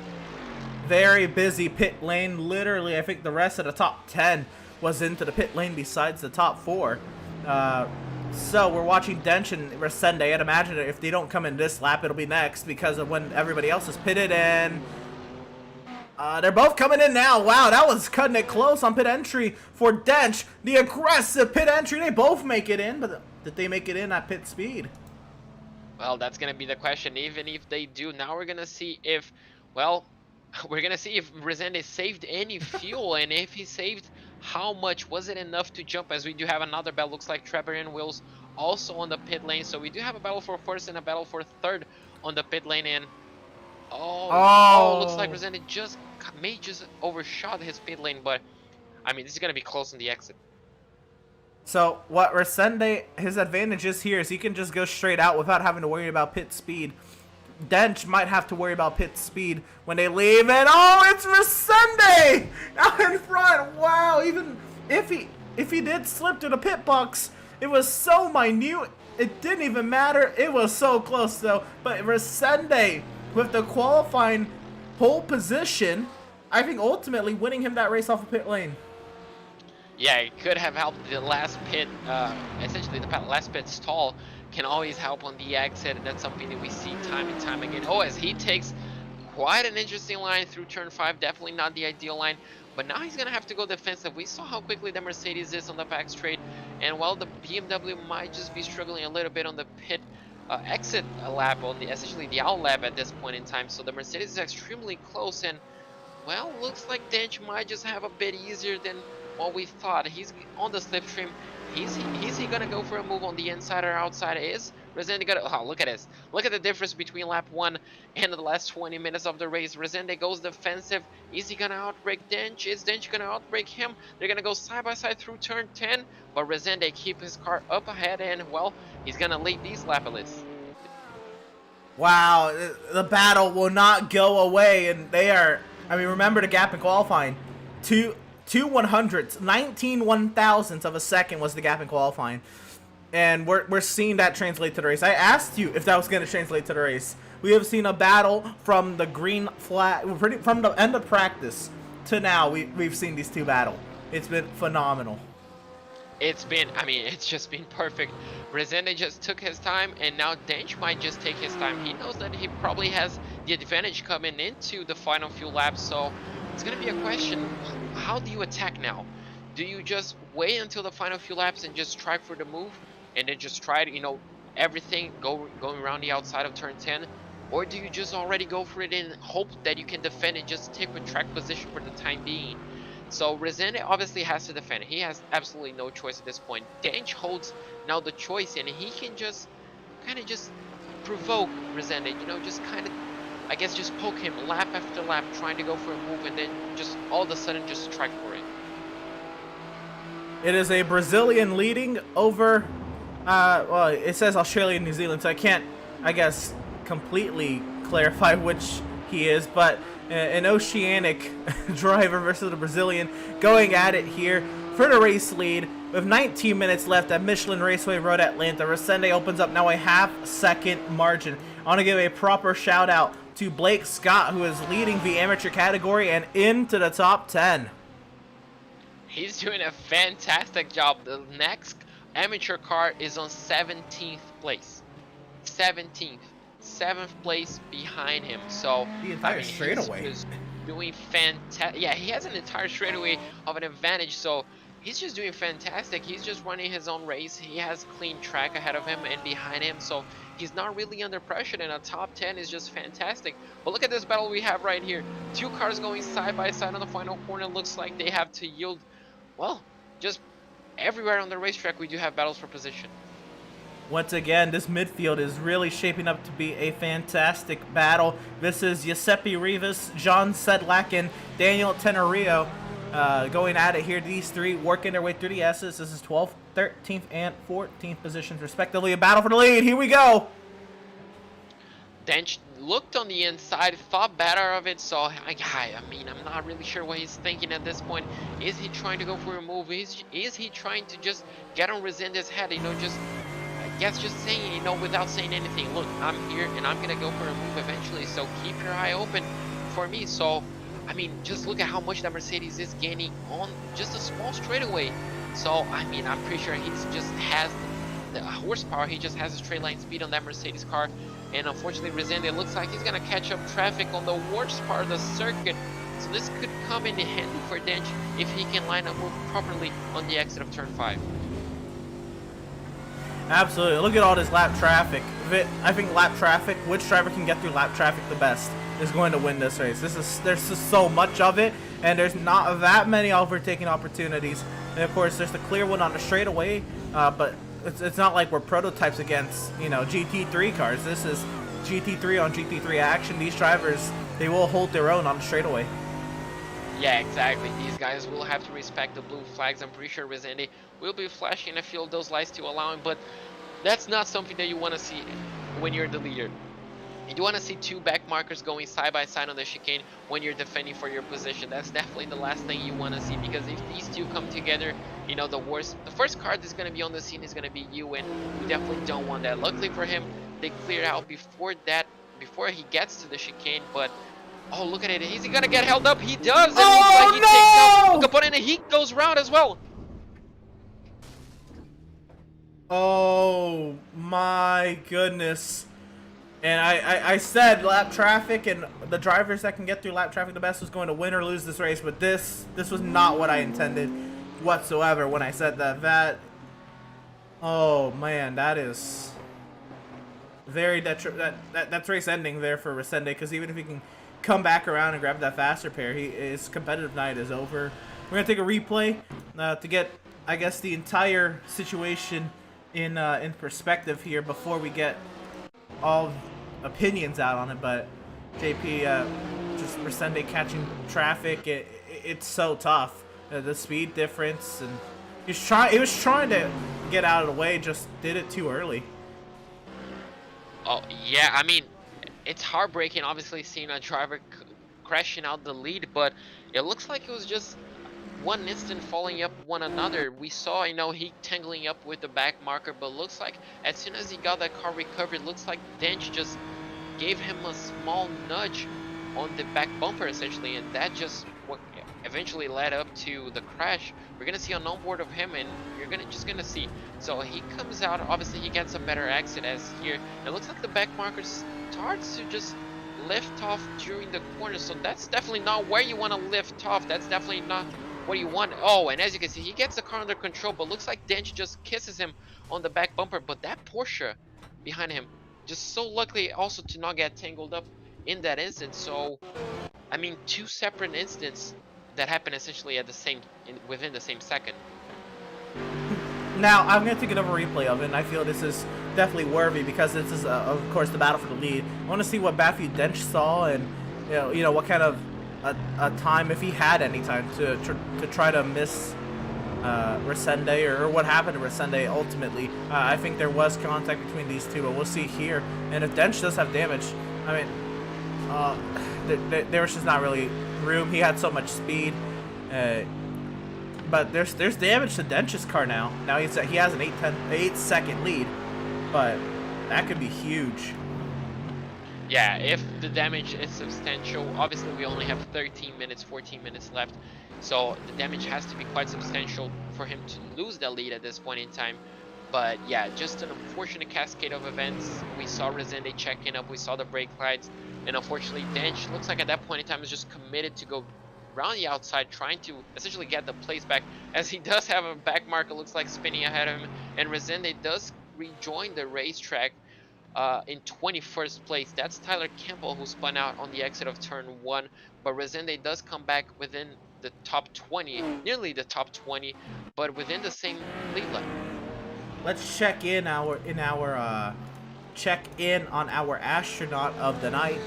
Very busy pit lane. Literally, I think the rest of the top 10 was into the pit lane besides the top 4. So we're watching Dench and Resende. I'd imagine if they don't come in this lap, it'll be next because of when everybody else is pitted in. They're both coming in now. Wow, that was cutting it close on pit entry for Dench. The aggressive pit entry. They both make it in, but did they make it in at pit speed? Well, that's going to be the question. Even if they do, now we're going to see if, well, we're going to see if Resende saved any fuel, and if he saved, how much. Was it enough to jump? As we do have another battle, looks like Trevor and Wills also on the pit lane. So we do have a battle for first and a battle for third on the pit lane. And looks like Resende may just overshot his pit lane, but I mean, this is going to be close on the exit. So what Resende, his advantage is here is he can just go straight out without having to worry about pit speed. Dench might have to worry about pit speed when they leave, and it's Resende out in front. Wow, even if he did slip to the pit box, it was so minute, it didn't even matter. It was so close though. But Resende with the qualifying pole position, I think ultimately winning him that race off of pit lane. Yeah, it could have helped the last pit, essentially the last pit stall can always help on the exit, and that's something that we see time and time again. As he takes quite an interesting line through turn 5, definitely not the ideal line, but now he's going to have to go defensive. We saw how quickly the Mercedes is on the back straight, and while the BMW might just be struggling a little bit on the pit exit lap, on essentially the out lap at this point in time, so the Mercedes is extremely close, and well, looks like Dench might just have a bit easier than what we thought. He's on the slipstream. Is he gonna go for a move on the inside or outside? Is Resende gonna? Oh, look at this! Look at the difference between lap 1 and the last 20 minutes of the race. Resende goes defensive. Is he gonna outbrake Dench? Is Dench gonna outbrake him? They're gonna go side by side through turn 10, but Resende keep his car up ahead, and well, he's gonna lead these lapists. Wow, the battle will not go away, and they are. I mean, remember the gap in qualifying. Two 100ths, 19 1,000ths of a second was the gap in qualifying. And we're seeing that translate to the race. I asked you if that was going to translate to the race. We have seen a battle from the green flag, from the end of practice to now. We've seen these two battle. It's been phenomenal. I mean, it's just been perfect. Resende just took his time, and now Dench might just take his time. He knows that he probably has the advantage coming into the final few laps, so it's going to be a question, how do you attack now? Do you just wait until the final few laps and just try for the move, and then just try to, everything going around the outside of turn 10? Or do you just already go for it and hope that you can defend and just take a track position for the time being? So Resende obviously has to defend. He has absolutely no choice at this point. Dench holds now the choice, and he can just kind of just provoke Resende, just kind of, I guess, just poke him lap after lap, trying to go for a move, and then just all of a sudden just strike for it. It is a Brazilian leading over, well, it says Australia and New Zealand, so I can't, I guess, completely clarify which he is, but an oceanic driver versus a Brazilian going at it here for the race lead with 19 minutes left at Michelin Raceway Road Atlanta. Resende opens up now a half-second margin. I want to give a proper shout-out to Blake Scott, who is leading the amateur category and into the top 10. He's doing a fantastic job. The next amateur car is on 17th place. 17th. 7th place behind him. So the entire straightaway is doing fantastic. Yeah, he has an entire straightaway of an advantage, so he's just doing fantastic. He's just running his own race. He has clean track ahead of him and behind him, so he's not really under pressure, and a top 10 is just fantastic. But look at this battle we have right here. Two cars going side by side on the final corner. Looks like they have to yield. Well, just everywhere on the racetrack we do have battles for position. Once again, this midfield is really shaping up to be a fantastic battle. This is Giuseppe Rivas, John Sedlak, and Daniel Tenorio going at it here. These three working their way through the S's. This is 12th, 13th, and 14th positions, respectively. A battle for the lead. Here we go. Dench looked on the inside, thought better of it, so I mean, I'm not really sure what he's thinking at this point. Is he trying to go for a move? Is he trying to just get on Resende's head, just saying, without saying anything, look, I'm here and I'm gonna go for a move eventually, so keep your eye open for me. So I mean, just look at how much that Mercedes is gaining on just a small straightaway. So I mean, I'm pretty sure he just has the horsepower, he just has a straight line speed on that Mercedes car, and unfortunately Resende looks like he's gonna catch up traffic on the worst part of the circuit. So this could come in handy for Dench if he can line up move properly on the exit of turn 5. Absolutely. Look at all this lap traffic. I think lap traffic, which driver can get through lap traffic the best is going to win this race. There's just so much of it, and there's not that many overtaking opportunities. And of course, there's the clear one on the straightaway, but it's not like we're prototypes against, GT3 cars. This is GT3 on GT3 action. These drivers, they will hold their own on the straightaway. Yeah, exactly. These guys will have to respect the blue flags. I'm pretty sure Resende will be flashing a few of those lights to allow him, but that's not something that you want to see when you're the leader. You want to see two back markers going side by side on the chicane when you're defending for your position. That's definitely the last thing you want to see, because if these two come together, the first car that's going to be on the scene is going to be you, and you definitely don't want that. Luckily for him, they cleared out before he gets to the chicane, but oh, look at it. Is he going to get held up? He does. It looks like he takes out Capone, and he goes round as well. Oh my goodness. And I said lap traffic and the drivers that can get through lap traffic the best was going to win or lose this race, but this was not what I intended whatsoever when I said that. Oh man, that is very that's race ending there for Resende, because even if he can come back around and grab that faster pair, his competitive night is over. We're gonna take a replay to get, I guess, the entire situation in perspective here before we get all opinions out on it. But JP, just Resende catching traffic, it's so tough. The speed difference, and he was trying to get out of the way, just did it too early. Oh yeah, I mean, it's heartbreaking obviously seeing a driver crashing out the lead, but it looks like it was just one instant following up one another. We saw, he tangling up with the back marker, but looks like as soon as he got that car recovered, looks like Dench just gave him a small nudge on the back bumper essentially, and that just eventually led up to the crash. We're gonna see an onboard of him, and you're just gonna see. So he comes out. Obviously, he gets a better exit as here. It looks like the back marker starts to just lift off during the corner. So that's definitely not where you want to lift off. That's definitely not what you want. Oh, and as you can see, he gets the car under control, but looks like Dench just kisses him on the back bumper. But that Porsche behind him, just so lucky also to not get tangled up in that instant. So I mean, two separate incidents that happen essentially at the same within the same second. Now, I'm going to take another replay of it, and I feel this is definitely worthy because this is, of course, the battle for the lead. I want to see what Matthew Dench saw and, you know what kind of a time, if he had any time, to try to miss Resende or what happened to Resende ultimately. I think there was contact between these two, but we'll see here. And if Dench does have damage, I mean, there was just not really room. He had so much speed. But there's damage to Dench's car now. Now he has an 8-second lead, but that could be huge. Yeah, if the damage is substantial, obviously we only have 14 minutes left, so the damage has to be quite substantial for him to lose the lead at this point in time. But yeah, just an unfortunate cascade of events. We saw Resende checking up, we saw the brake lights, and unfortunately Dench looks like at that point in time is just committed to go around the outside, trying to essentially get the place back, as he does have a back marker, looks like spinning ahead of him, and Resende does rejoin the racetrack in 21st place. That's Tyler Campbell, who spun out on the exit of turn 1, but Resende does come back within the top 20, nearly the top 20, but within the same lead lap. Let's check in on our astronaut of the night,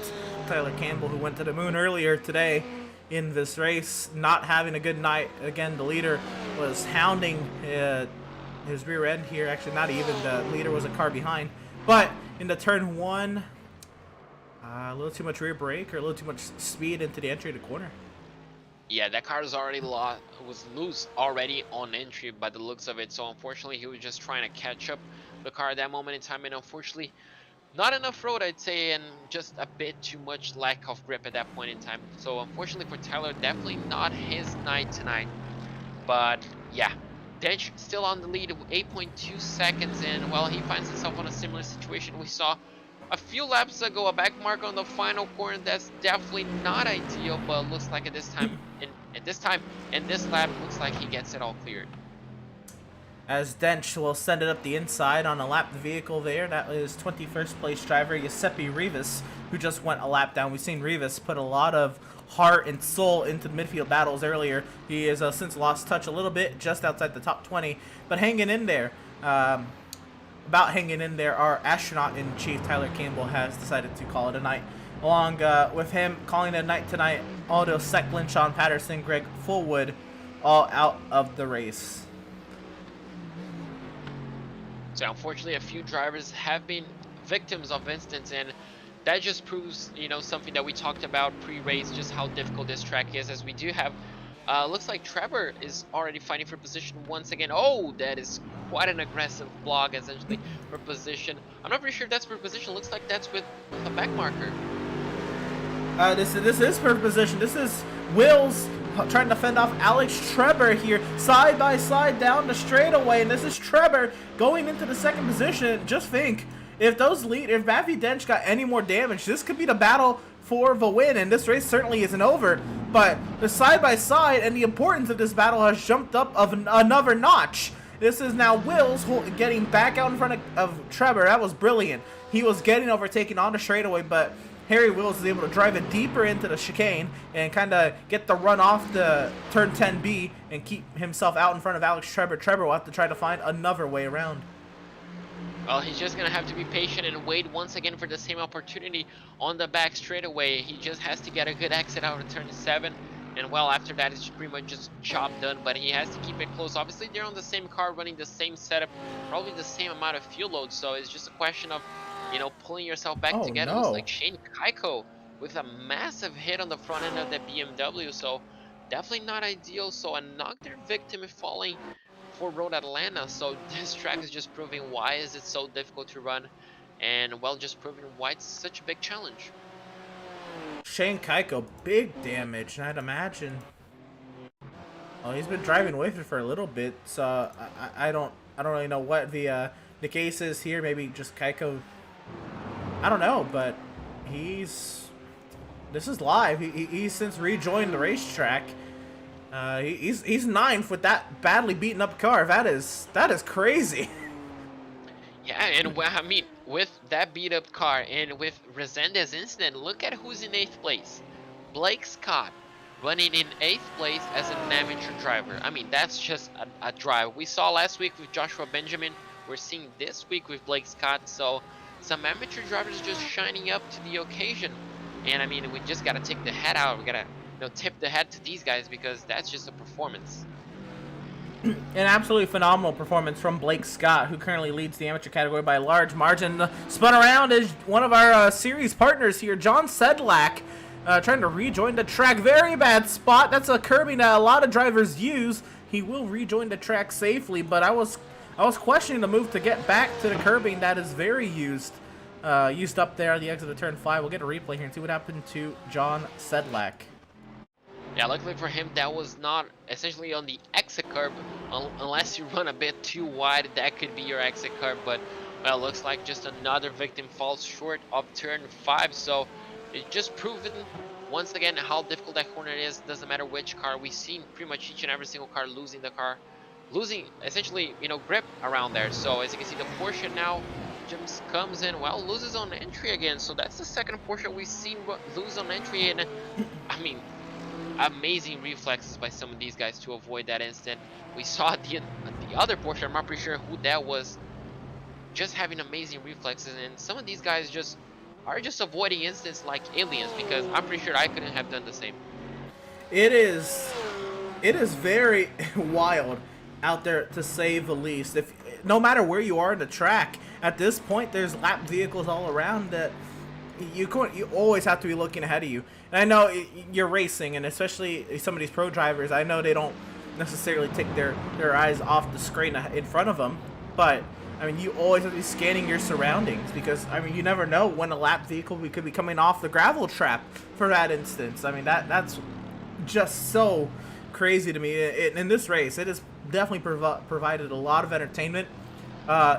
Tyler Campbell, who went to the moon earlier today in this race, not having a good night. Again, the leader was hounding his rear end here. Actually, not even. The leader was a car behind. But in the turn 1, a little too much rear brake or a little too much speed into the entry of the corner. Yeah, that car is already was loose already on entry by the looks of it. So unfortunately, he was just trying to catch up the car at that moment in time, and unfortunately, not enough road, I'd say, and just a bit too much lack of grip at that point in time. So unfortunately for Tyler, definitely not his night tonight. But yeah, Dench still on the lead with 8.2 seconds in. Well, he finds himself on a similar situation. We saw a few laps ago a back mark on the final corner. That's definitely not ideal, but looks like at this time, in this lap, looks like he gets it all cleared. As Dench will send it up the inside on a lapped vehicle there. That is 21st place driver Giuseppe Rivas, who just went a lap down. We've seen Rivas put a lot of heart and soul into the midfield battles earlier. He has since lost touch a little bit, just outside the top 20, but hanging in there. About hanging in there, our astronaut-in-chief Tyler Campbell has decided to call it a night. Along with him calling it a night tonight, Aldo Secklin, Sean Patterson, Greg Fullwood, all out of the race. So unfortunately, a few drivers have been victims of incidents, and that just proves, you know, something that we talked about pre-race, just how difficult this track is, as we do have, looks like Trevor is already fighting for position once again. Oh, that is quite an aggressive block, essentially, for position. I'm not pretty sure if that's for position. Looks like that's with a back marker. This is for position. This is Wills trying to fend off Alex Trevor here, side by side down the straightaway, and this is Trevor going into the second position. Just think, if Matthew Dench got any more damage, this could be the battle for the win, and this race certainly isn't over. But the side by side and the importance of this battle has jumped up of another notch. This is now Wills getting back out in front of Trevor. That was brilliant. He was getting overtaken on the straightaway, but Harry Wills is able to drive it deeper into the chicane and kind of get the run off the turn 10B and keep himself out in front of Alex Trevor. Trevor will have to try to find another way around. Well, he's just going to have to be patient and wait once again for the same opportunity on the back straightaway. He just has to get a good exit out of turn 7. And well, after that, it's pretty much just job done, but he has to keep it close. Obviously, they're on the same car, running the same setup, probably the same amount of fuel load. So it's just a question of, you know, pulling yourself back together. No. Looks like Shane Keiko with a massive hit on the front end of the BMW. So definitely not ideal. So another victim falling for Road Atlanta. So this track is just proving why is it so difficult to run, and well, just proving why it's such a big challenge. Shane Keiko, big damage, I'd imagine. Oh, he's been driving with it for a little bit, so I don't really know what the case is here. Maybe just Kaiko. I don't know, but this is live. He's since rejoined the racetrack. He's ninth with that badly beaten up car. That is crazy. Yeah, and I mean, with that beat up car and with Resende's incident, look at who's in 8th place. Blake Scott running in 8th place as an amateur driver. I mean, that's just a drive. We saw last week with Joshua Benjamin. We're seeing this week with Blake Scott. So some amateur drivers just shining up to the occasion. And I mean, we just got to take the head out. We got to tip the head to these guys because that's just a performance. An absolutely phenomenal performance from Blake Scott, who currently leads the amateur category by a large margin. Spun around is one of our series partners here, John Sedlak, trying to rejoin the track. Very bad spot. That's a curbing that a lot of drivers use. He will rejoin the track safely, but I was questioning the move to get back to the curbing that is very used up there at the exit of turn 5. We'll get a replay here and see what happened to John Sedlak. Yeah, luckily for him, that was not essentially on the exit curb, unless you run a bit too wide, that could be your exit curb, but well, looks like just another victim falls short of turn 5, so it's just proven once again how difficult that corner is. Doesn't matter which car, we've seen pretty much each and every single car losing essentially, grip around there. So as you can see, the Porsche now just comes in, well, loses on entry again, so that's the second Porsche we've seen lose on entry, and I mean, amazing reflexes by some of these guys to avoid that incident. We saw the other Porsche, I'm not pretty sure who that was, just having amazing reflexes, and some of these guys are just avoiding incidents like aliens, because I'm pretty sure I couldn't have done the same. It is very wild out there, to say the least. If no matter where you are in the track, at this point there's lap vehicles all around that you always have to be looking ahead of you. And I know you're racing, and especially some of these pro drivers, I know they don't necessarily take their eyes off the screen in front of them, but I mean, you always have to be scanning your surroundings, because I mean, you never know when a lap vehicle could be coming off the gravel trap for that instance. I mean, that's just so crazy to me. In this race, it has definitely provided a lot of entertainment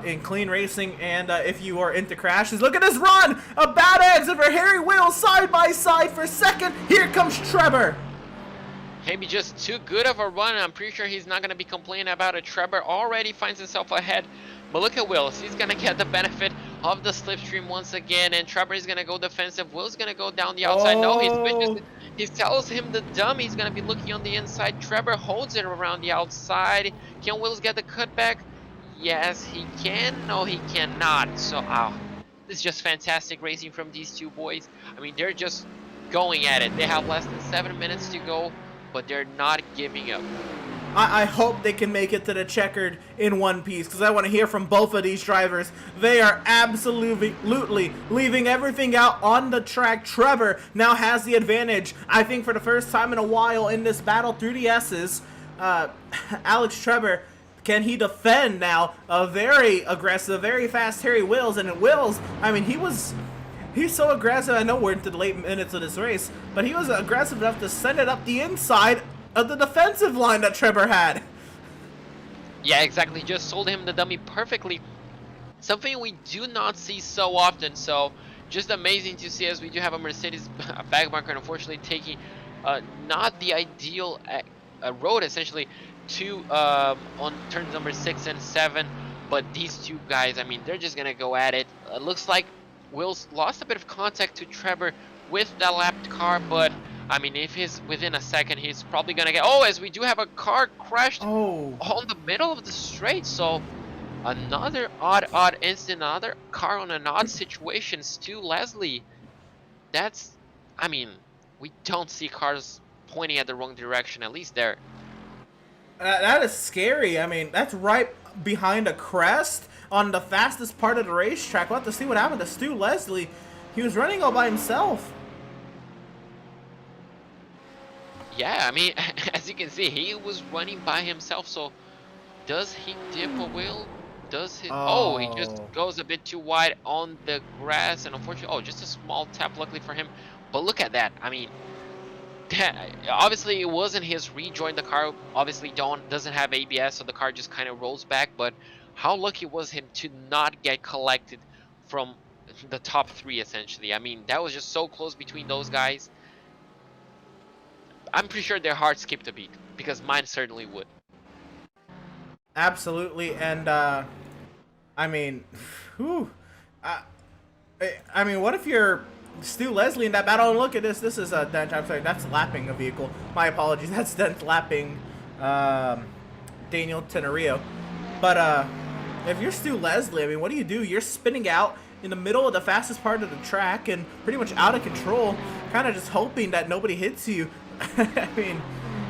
in clean racing, and if you are into crashes, look at this run! A bad exit for Harry Wills, side by side for second. Here comes Trevor. Maybe just too good of a run. I'm pretty sure he's not going to be complaining about it. Trevor already finds himself ahead, but look at Wills. He's going to get the benefit of the slipstream once again, and Trevor is going to go defensive. Wills going to go down the outside. No, he tells him the dummy. He's going to be looking on the inside. Trevor holds it around the outside. Can Wills get the cutback? Yes, he can. No, he cannot. So, this is just fantastic racing from these two boys. I mean, they're just going at it. They have less than 7 minutes to go, but they're not giving up. I hope they can make it to the checkered in one piece, because I want to hear from both of these drivers. They are absolutely leaving everything out on the track. Trevor now has the advantage, I think, for the first time in a while in this battle through the S's. Alex Trevor, can he defend now a very aggressive, very fast Harry Wills? And Wills, I mean, he's so aggressive. I know we're into the late minutes of this race, but he was aggressive enough to send it up the inside of the defensive line that Trevor had. Yeah, exactly. Just sold him the dummy perfectly. Something we do not see so often. So just amazing to see, as we do have a Mercedes backmarker, unfortunately taking not the ideal road essentially to on turns number 6 and 7. But these two guys, I mean, they're just gonna go at it. Looks like Wills lost a bit of contact to Trevor with that lapped car, but I mean, if he's within a second, he's probably gonna get, as we do have a car crashed on the middle of the straight. So another odd incident, another car on an odd situation. Stu Leslie, that's, I mean, we don't see cars pointing at the wrong direction, at least there. That is scary. I mean, that's right behind a crest on the fastest part of the racetrack. We'll have to see what happened to Stu Leslie. He was running all by himself. Yeah, I mean, as you can see, he was running by himself. So does he dip a wheel? Does he? Oh, he just goes a bit too wide on the grass, and unfortunately, just a small tap, luckily for him. But look at that. I mean, obviously it wasn't his rejoin. The car obviously doesn't have ABS, so the car just kind of rolls back. But how lucky was him to not get collected from the top three, essentially? I mean, that was just so close between those guys. I'm pretty sure their hearts skipped a beat, because mine certainly would. Absolutely, and I mean, whew, I mean, what if you're Stu Leslie in that battle? And look at this. This is a Dench. I'm sorry, that's lapping a vehicle. My apologies. That's Dench lapping Daniel Tenorio. But if you're Stu Leslie, I mean, what do? You're spinning out in the middle of the fastest part of the track and pretty much out of control, kind of just hoping that nobody hits you. I mean,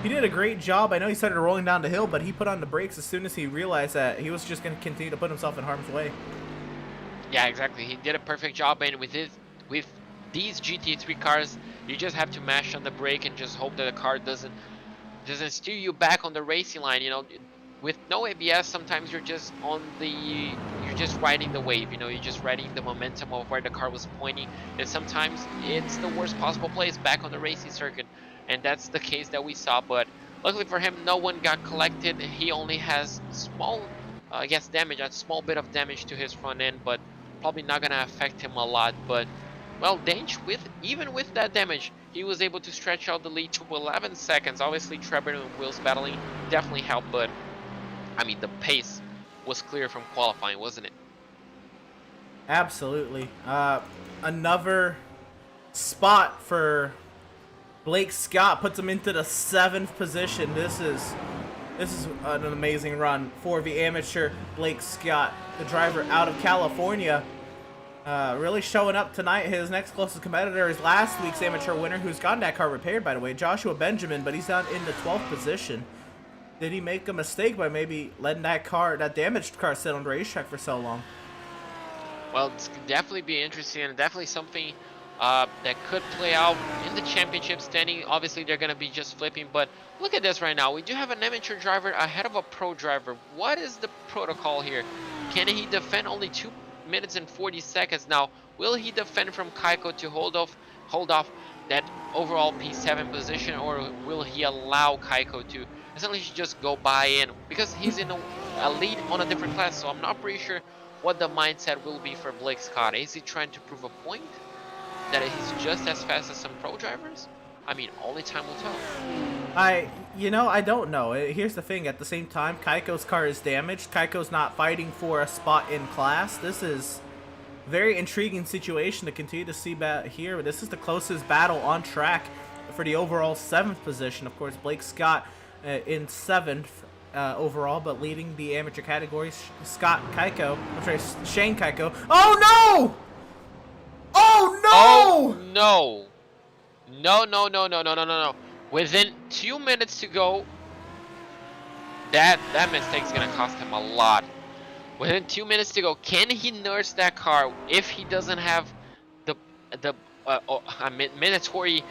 he did a great job. I know he started rolling down the hill, but he put on the brakes as soon as he realized that he was just going to continue to put himself in harm's way. Yeah, exactly. He did a perfect job, and with these GT3 cars, you just have to mash on the brake and just hope that the car doesn't steer you back on the racing line. You know, with no ABS, sometimes you're just riding the wave. You know, you're just riding the momentum of where the car was pointing, and sometimes it's the worst possible place back on the racing circuit, and that's the case that we saw. But luckily for him, no one got collected. He only has small, damage, a small bit of damage to his front end, but probably not gonna affect him a lot. But well, Dench, even with that damage, he was able to stretch out the lead to 11 seconds. Obviously, Trevor and Will's battling definitely helped, but I mean, the pace was clear from qualifying, wasn't it? Absolutely. Another spot for Blake Scott puts him into the 7th position. This is an amazing run for the amateur Blake Scott, the driver out of California. Really showing up tonight. His next closest competitor is last week's amateur winner, who's gotten that car repaired, by the way, Joshua Benjamin, but he's down in the 12th position. Did he make a mistake by maybe letting that damaged car sit on the racetrack for so long? Well, it's definitely be interesting, and definitely something that could play out in the championship standing. Obviously, they're going to be just flipping, but look at this right now. We do have an amateur driver ahead of a pro driver. What is the protocol here? Can he defend only 2 minutes and 40 seconds? Now, will he defend from Kaiko to hold off that overall P7 position, or will he allow Kaiko to essentially just go by in? Because he's in a lead on a different class, so I'm not pretty sure what the mindset will be for Blake Scott. Is he trying to prove a point that he's just as fast as some pro drivers? I mean, only time will tell. I don't know. Here's the thing. At the same time, Kaiko's car is damaged. Kaiko's not fighting for a spot in class. This is a very intriguing situation to continue to see here. This is the closest battle on track for the overall 7th position. Of course, Blake Scott in 7th overall, but leading the amateur category, Shane Kaiko. Oh, no! Oh, no! Oh, no. No. Within 2 minutes to go, that mistake's gonna cost him a lot. Within 2 minutes to go, can he nurse that car if he doesn't have the mandatory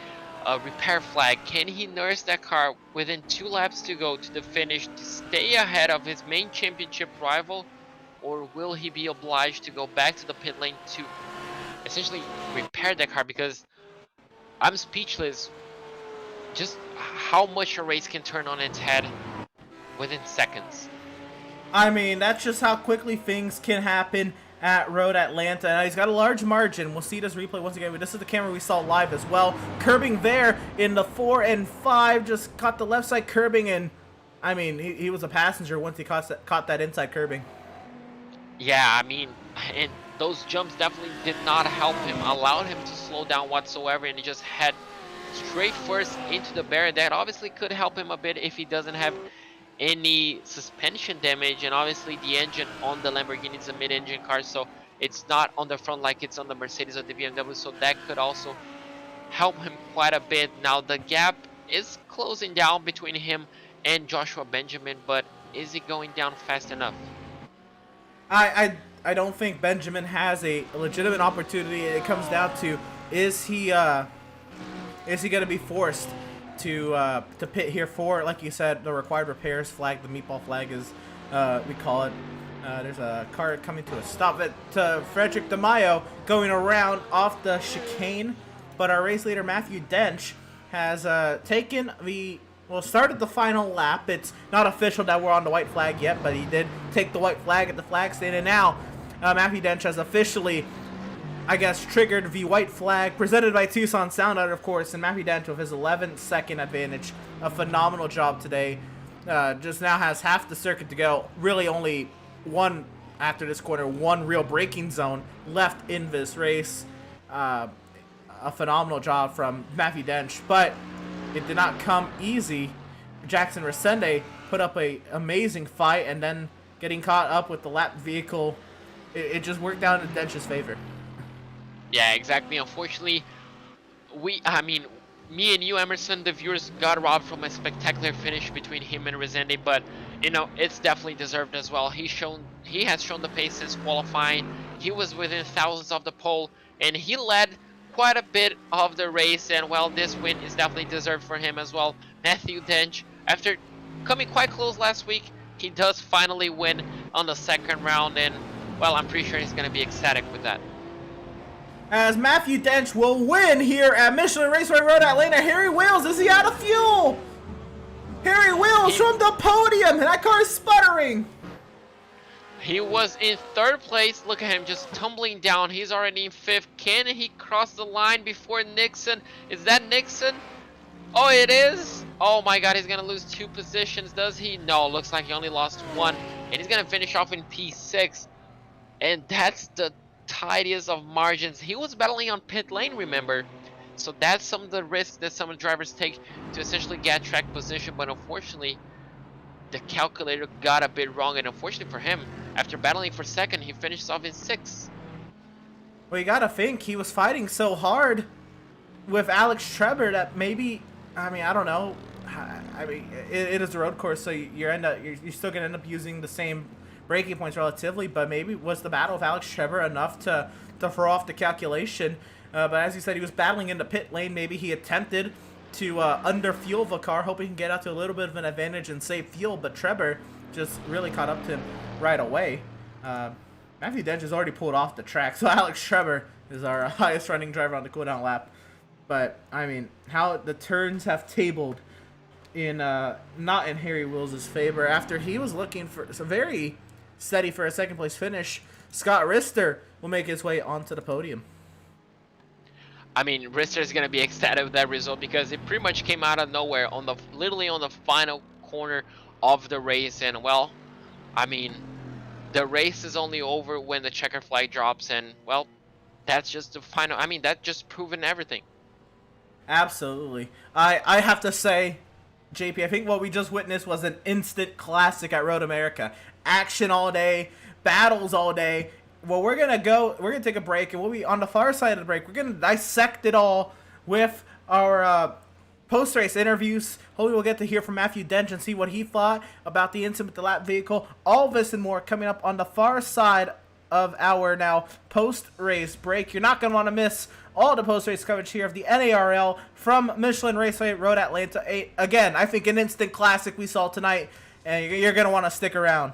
repair flag? Can he nurse that car within 2 laps to go to the finish to stay ahead of his main championship rival, or will he be obliged to go back to the pit lane to essentially repair that car? Because I'm speechless just how much a race can turn on its head within seconds. I mean, that's just how quickly things can happen at Road Atlanta. And he's got a large margin. We'll see this replay once again. But this is the camera we saw live as well. Curbing there in the 4 and 5. Just caught the left side curbing. And, I mean, he was a passenger once he caught that inside curbing. Yeah, I mean, and those jumps definitely did not help him, allowed him to slow down whatsoever, and he just head straight first into the barrier. That obviously could help him a bit if he doesn't have any suspension damage, and obviously the engine on the Lamborghini is a mid-engine car, so it's not on the front like it's on the Mercedes or the BMW, so that could also help him quite a bit. Now the gap is closing down between him and Joshua Benjamin, but is it going down fast enough? I don't think Benjamin has a legitimate opportunity. It comes down to, is he going to be forced to pit here for, like you said, the required repairs flag, the meatball flag is we call it. There's a car coming to a stop at Frederick DeMaio going around off the chicane, but our race leader Matthew Dench has taken started the final lap. It's not official that we're on the white flag yet, but he did take the white flag at the flag stand, and now Matthew Dench has officially, I guess, triggered the white flag presented by Tucson Sound Art, of course, and Matthew Dench with his 11-second advantage. A phenomenal job today. Just now has half the circuit to go. Really only one, after this corner, one real braking zone left in this race. A phenomenal job from Matthew Dench, but it did not come easy. Jackson Resende put up a amazing fight, and then getting caught up with the lap vehicle, it just worked out in Dench's favor. Yeah, exactly. Unfortunately, me and you, Emerson, the viewers, got robbed from a spectacular finish between him and Resende, but you know, it's definitely deserved as well. He has shown the pace since qualifying. He was within thousands of the pole, and he led quite a bit of the race, and well, this win is definitely deserved for him as well. Matthew Dench, after coming quite close last week, he does finally win on the second round, and well, I'm pretty sure he's going to be ecstatic with that. As Matthew Dench will win here at Michelin Raceway Road Atlanta. Harry Wills, is he out of fuel? Harry Wills from the podium, and that car is sputtering. He was in third place. Look at him just tumbling down. He's already in fifth. Can he cross the line before Nixon? Is that Nixon? Oh, it is. Oh my God, he's gonna lose 2 positions, does he? No, looks like he only lost 1, and he's gonna finish off in P6. And that's the tidiest of margins. He was battling on pit lane, remember? So that's some of the risks that some drivers take to essentially get track position, but unfortunately, the calculator got a bit wrong, and unfortunately for him, after battling for second, he finishes off in 6th. Well, you gotta think he was fighting so hard with Alex Trebor that maybe, I don't know. It is a road course, so you're still gonna end up using the same braking points relatively, but maybe was the battle of Alex Trebor enough to throw off the calculation. But as you said, he was battling in the pit lane. Maybe he attempted to under-fuel the car, hoping he can get out to a little bit of an advantage and save fuel, but Trebor just really caught up to him right away. Matthew Dench has already pulled off the track, so Alex Trebor is our highest running driver on the cooldown lap. But, I mean, how the turns have tabled in not in Harry Wills' favor. After he was looking for very steady for a second place finish, Scott Rister will make his way onto the podium. I mean, Rister is gonna be ecstatic with that result because it pretty much came out of nowhere literally on the final corner of the race, and well, I mean, the race is only over when the checker flag drops, and well, that's just the final. I mean, that just proven everything. Absolutely. I have to say, JP, I think what we just witnessed was an instant classic at Road America. Action all day, battles all day. Well, we're going to take a break, and we'll be on the far side of the break. We're going to dissect it all with our post-race interviews. Hopefully we'll get to hear from Matthew Dench and see what he thought about the incident with the lap vehicle. All this and more coming up on the far side of our now post-race break. You're not going to want to miss all the post-race coverage here of the NARL from Michelin Raceway Road Atlanta. Again, I think an instant classic we saw tonight, and you're going to want to stick around.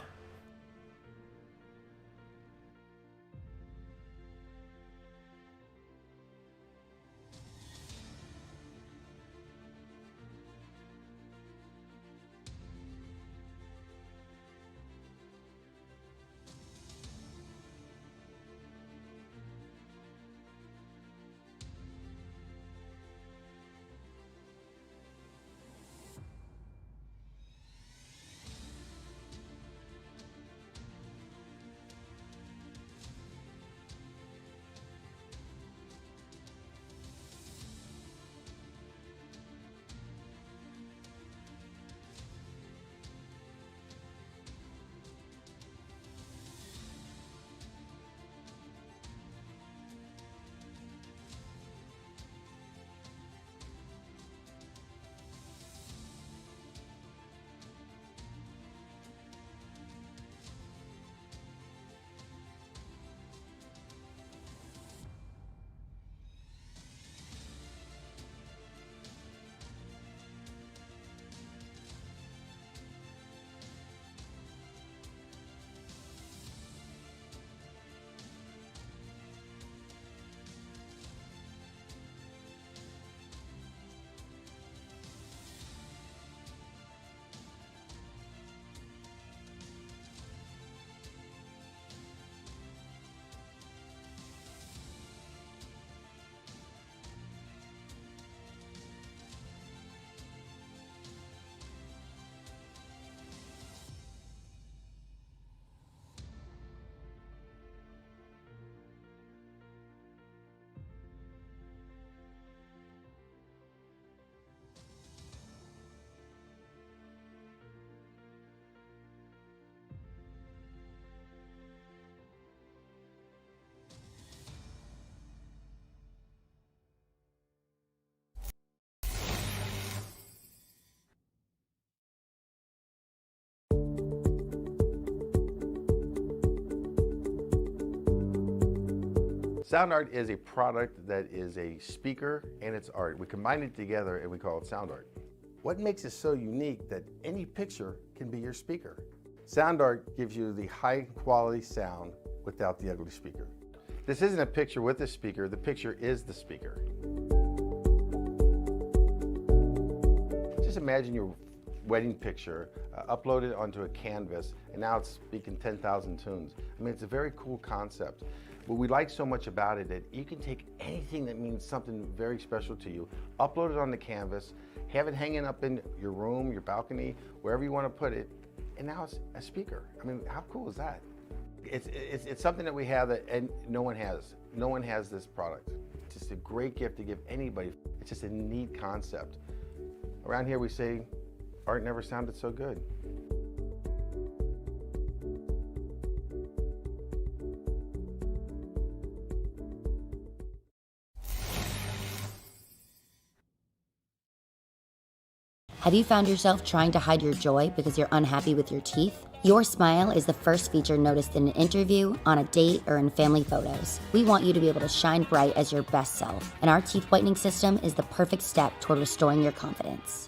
Sound Art is a product that is a speaker and it's art. We combine it together and we call it Sound Art. What makes it so unique that any picture can be your speaker? Sound Art gives you the high quality sound without the ugly speaker. This isn't a picture with a speaker, the picture is the speaker. Just imagine your wedding picture uploaded onto a canvas and now it's speaking 10,000 tunes. I mean, it's a very cool concept. What we like so much about it that you can take anything that means something very special to you, upload it on the canvas, have it hanging up in your room, your balcony, wherever you want to put it, and now it's a speaker. I mean, how cool is that? It's something that we have that and no one has. No one has this product. It's just a great gift to give anybody. It's just a neat concept. Around here we say, art never sounded so good. Have you found yourself trying to hide your joy because you're unhappy with your teeth? Your smile is the first feature noticed in an interview, on a date, or in family photos. We want you to be able to shine bright as your best self, and our teeth whitening system is the perfect step toward restoring your confidence.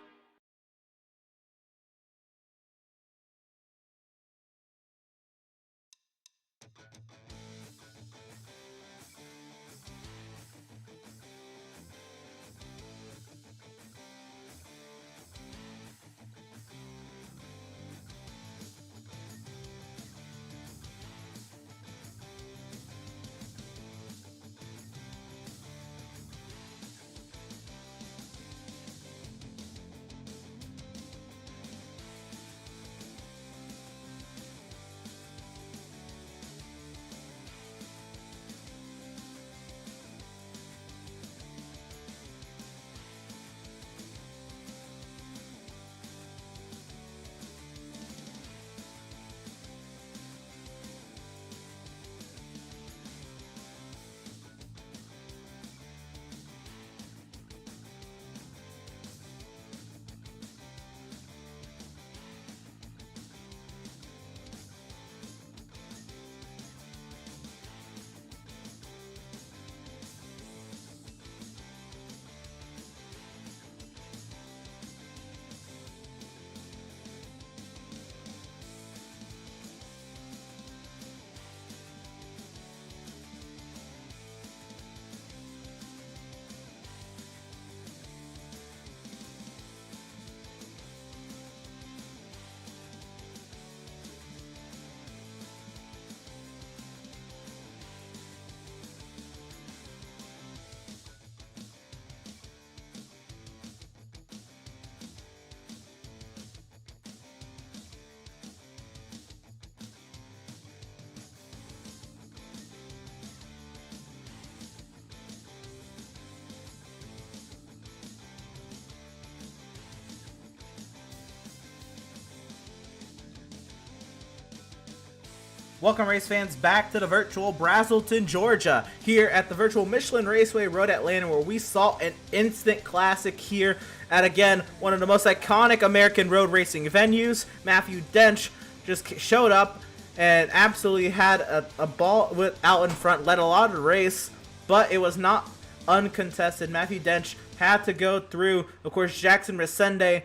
Welcome, race fans, back to the virtual Brazelton, Georgia, here at the virtual Michelin Raceway Road Atlanta, where we saw an instant classic here at, again, one of the most iconic American road racing venues. Matthew Dench just showed up and absolutely had a ball out in front, led a lot of the race, but it was not uncontested. Matthew Dench had to go through, of course, Jackson Resende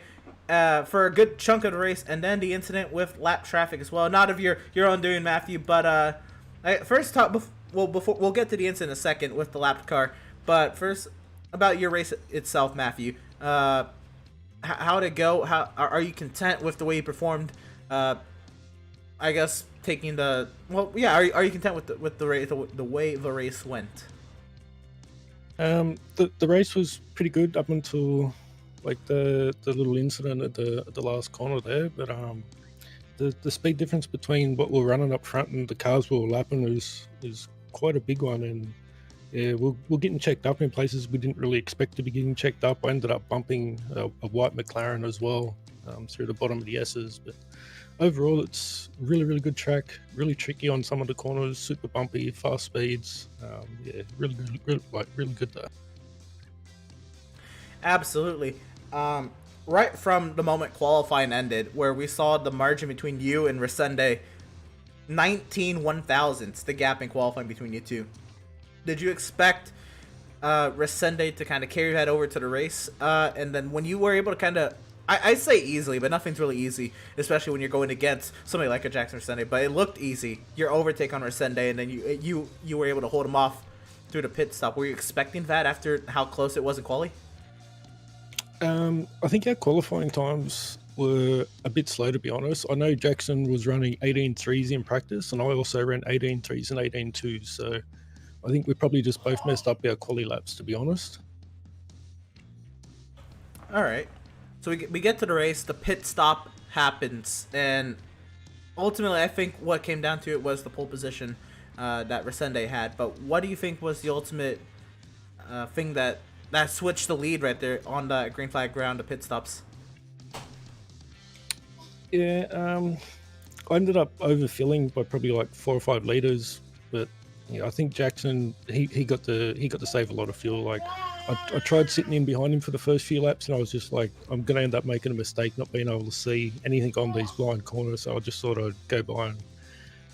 for a good chunk of the race, and then the incident with lap traffic as well. Not of your own doing, Matthew, but first talk. Before we'll get to the incident in a second with the lapped car, but first about your race itself, Matthew. How'd it go? How are you content with the way you performed? I guess taking the Are you content with the way the race went? The race was pretty good up until like the little incident at the last corner there, but the speed difference between what we're running up front and the cars we were lapping is quite a big one, and yeah, we're getting checked up in places we didn't really expect to be getting checked up. I ended up bumping a white McLaren as well through the bottom of the S's, but overall it's really good track, really tricky on some of the corners, super bumpy, fast speeds. Yeah, really good there. Absolutely. Right from the moment qualifying ended, where we saw the margin between you and Resende, 19 1/1000ths, the gap in qualifying between you two. did you expect Resende to kind of carry that over to the race? And then when you were able to kind of, I say easily, but nothing's really easy, especially when you're going against somebody like a Jackson Resende. But it looked easy. Your overtake on Resende, and then you were able to hold him off through the pit stop. Were you expecting that after how close it was in quali? I think our qualifying times were a bit slow, to be honest. I know Jackson was running 18.3s in practice, and I also ran 18.3s and 18.2s. So I think we probably just both messed up our quali laps, to be honest. All right. So we get to the race, the pit stop happens, and ultimately I think what came down to it was the pole position that Resende had. But what do you think was the ultimate thing that switched the lead right there on the green flag ground, the pit stops? Yeah, I ended up overfilling by probably like 4 or 5 liters, but yeah, I think Jackson he got to save a lot of fuel. Like I tried sitting in behind him for the first few laps, and I was just like, I'm gonna end up making a mistake, not being able to see anything on these blind corners. So I just thought I'd go by and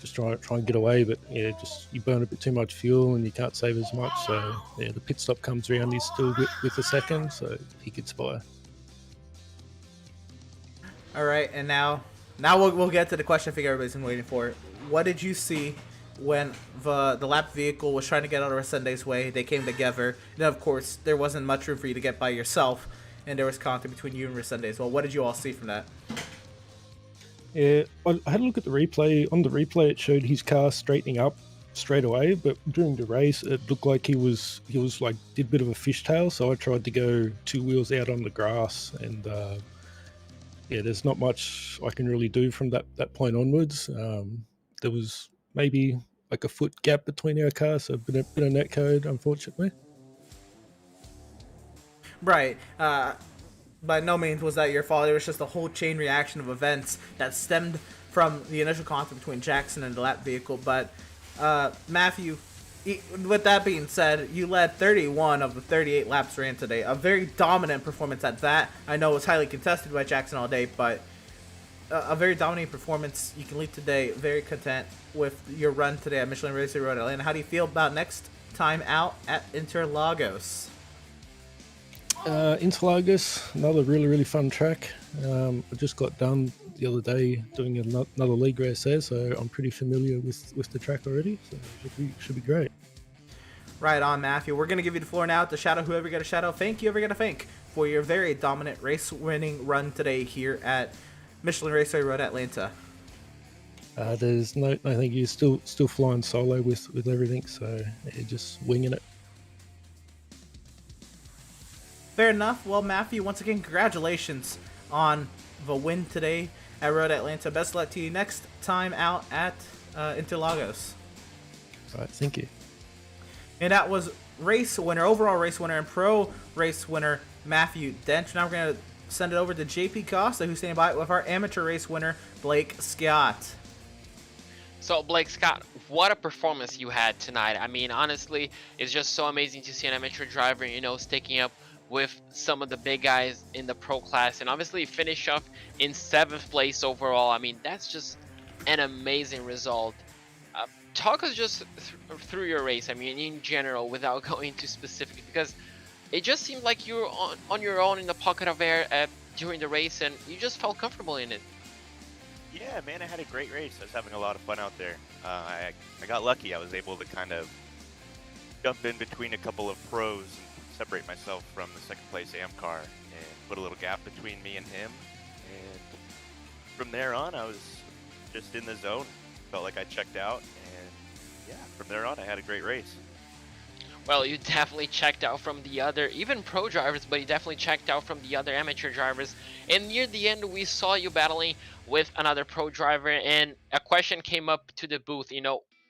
just try and get away. But yeah, just you burn a bit too much fuel and you can't save as much. So yeah, the pit stop comes around. He's still with a second, so he gets by. All right, and now we'll get to the question I think everybody's been waiting for. What did you see when the lap vehicle was trying to get out of Resende's way? They came together. And then, of course, there wasn't much room for you to get by yourself, and there was contact between you and Resende as well. What did you all see from that? Yeah, I had a look at the replay. On the replay, it showed his car straightening up straight away, but during the race, it looked like he was like did a bit of a fishtail. So I tried to go 2 wheels out on the grass, and yeah, there's not much I can really do from that point onwards. There was maybe like a foot gap between our cars, so a bit of net code, unfortunately. Right. By no means was that your fault. It was just a whole chain reaction of events that stemmed from the initial conflict between Jackson and the lap vehicle. But Matthew, with that being said, you led 31 of the 38 laps ran today. A very dominant performance at that. I know it was highly contested by Jackson all day, but a very dominant performance. You can leave today very content with your run today at Michelin Raceway Road Atlanta. How do you feel about next time out at Interlagos? Interlagos, another really fun track. I just got done the other day doing another league race there, so I'm pretty familiar with the track already. So it should be great. Right on, Matthew. We're going to give you the floor now to shout out whoever you got to shout out. Thank you, ever got to thank, for your very dominant race-winning run today here at Michelin Raceway Road Atlanta. There's no thank you. Still flying solo with everything, so yeah, just winging it. Fair enough. Well, Matthew, once again, congratulations on the win today at Road Atlanta. Best of luck to you next time out at Interlagos. All right, thank you. And that was race winner, overall race winner, and pro race winner, Matthew Dench. Now we're going to send it over to JP Costa, who's standing by with our amateur race winner, Blake Scott. So, Blake Scott, what a performance you had tonight. I mean, honestly, it's just so amazing to see an amateur driver, sticking up with some of the big guys in the pro class, and obviously finish up in 7th place overall. I mean, that's just an amazing result. Talk us just through your race, I mean, in general, without going into specifics, because it just seemed like you were on your own in the pocket of air during the race, and you just felt comfortable in it. Yeah, man, I had a great race. I was having a lot of fun out there. I got lucky. I was able to kind of jump in between a couple of pros and separate myself from the 2nd place AM car and put a little gap between me and him. And from there on, I was just in the zone. Felt like I checked out, and yeah, from there on, I had a great race. Well, you definitely checked out from the other, even pro drivers, but you definitely checked out from the other amateur drivers. And near the end, we saw you battling with another pro driver, and a question came up to the booth,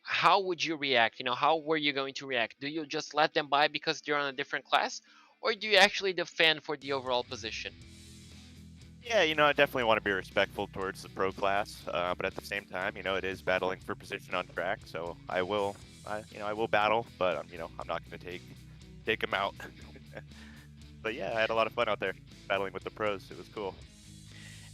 how would you react? How were you going to react? Do you just let them by because they're on a different class, or do you actually defend for the overall position? Yeah, I definitely want to be respectful towards the pro class, but at the same time, it is battling for position on track, so I will battle, but I'm not going to take them out. But yeah, I had a lot of fun out there battling with the pros. It was cool.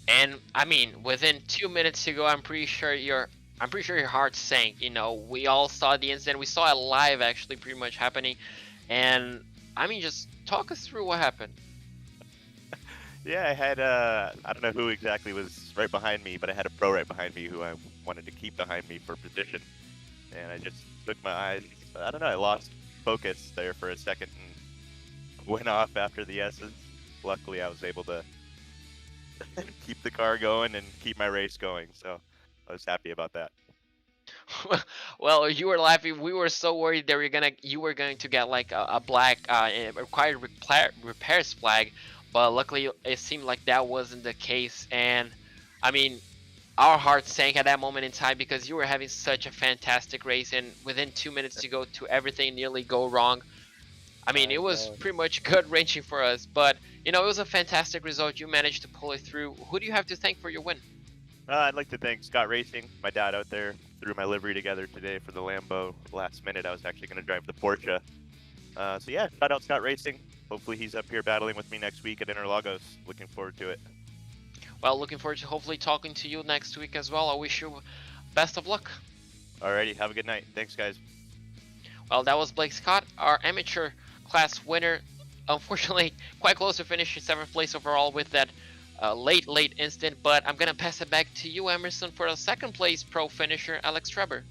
And I mean, within 2 minutes to go, I'm pretty sure you're I'm pretty sure your heart sank. You know, we all saw the incident. We saw it live, actually, pretty much happening. And I mean, just talk us through what happened. Yeah, I had I don't know who exactly was right behind me, but I had a pro right behind me who I wanted to keep behind me for position, and I just took my eyes. I don't know. I lost focus there for a second and went off after the S's. Luckily, I was able to keep the car going and keep my race going, so I was happy about that. Well, you were laughing. We were so worried that you were going to get like a black required repairs flag, but luckily it seemed like that wasn't the case. And I mean, our hearts sank at that moment in time because you were having such a fantastic race, and within 2 minutes to go to everything nearly go wrong. I mean, it was pretty much gut wrenching for us, but you know, it was a fantastic result. You managed to pull it through. Who do you have to thank for your win? I'd like to thank Scott Racing, my dad out there, threw my livery together today for the Lambo. Last minute, I was actually going to drive the Porsche. So yeah, shout out Scott Racing. Hopefully he's up here battling with me next week at Interlagos. Looking forward to it. Well, looking forward to hopefully talking to you next week as well. I wish you best of luck. Alrighty, have a good night. Thanks, guys. Well, that was Blake Scott, our amateur class winner. Unfortunately, quite close to finishing 7th place overall with that late incident, but I'm gonna pass it back to you, Emerson, for the 2nd place pro finisher, Alex Treber.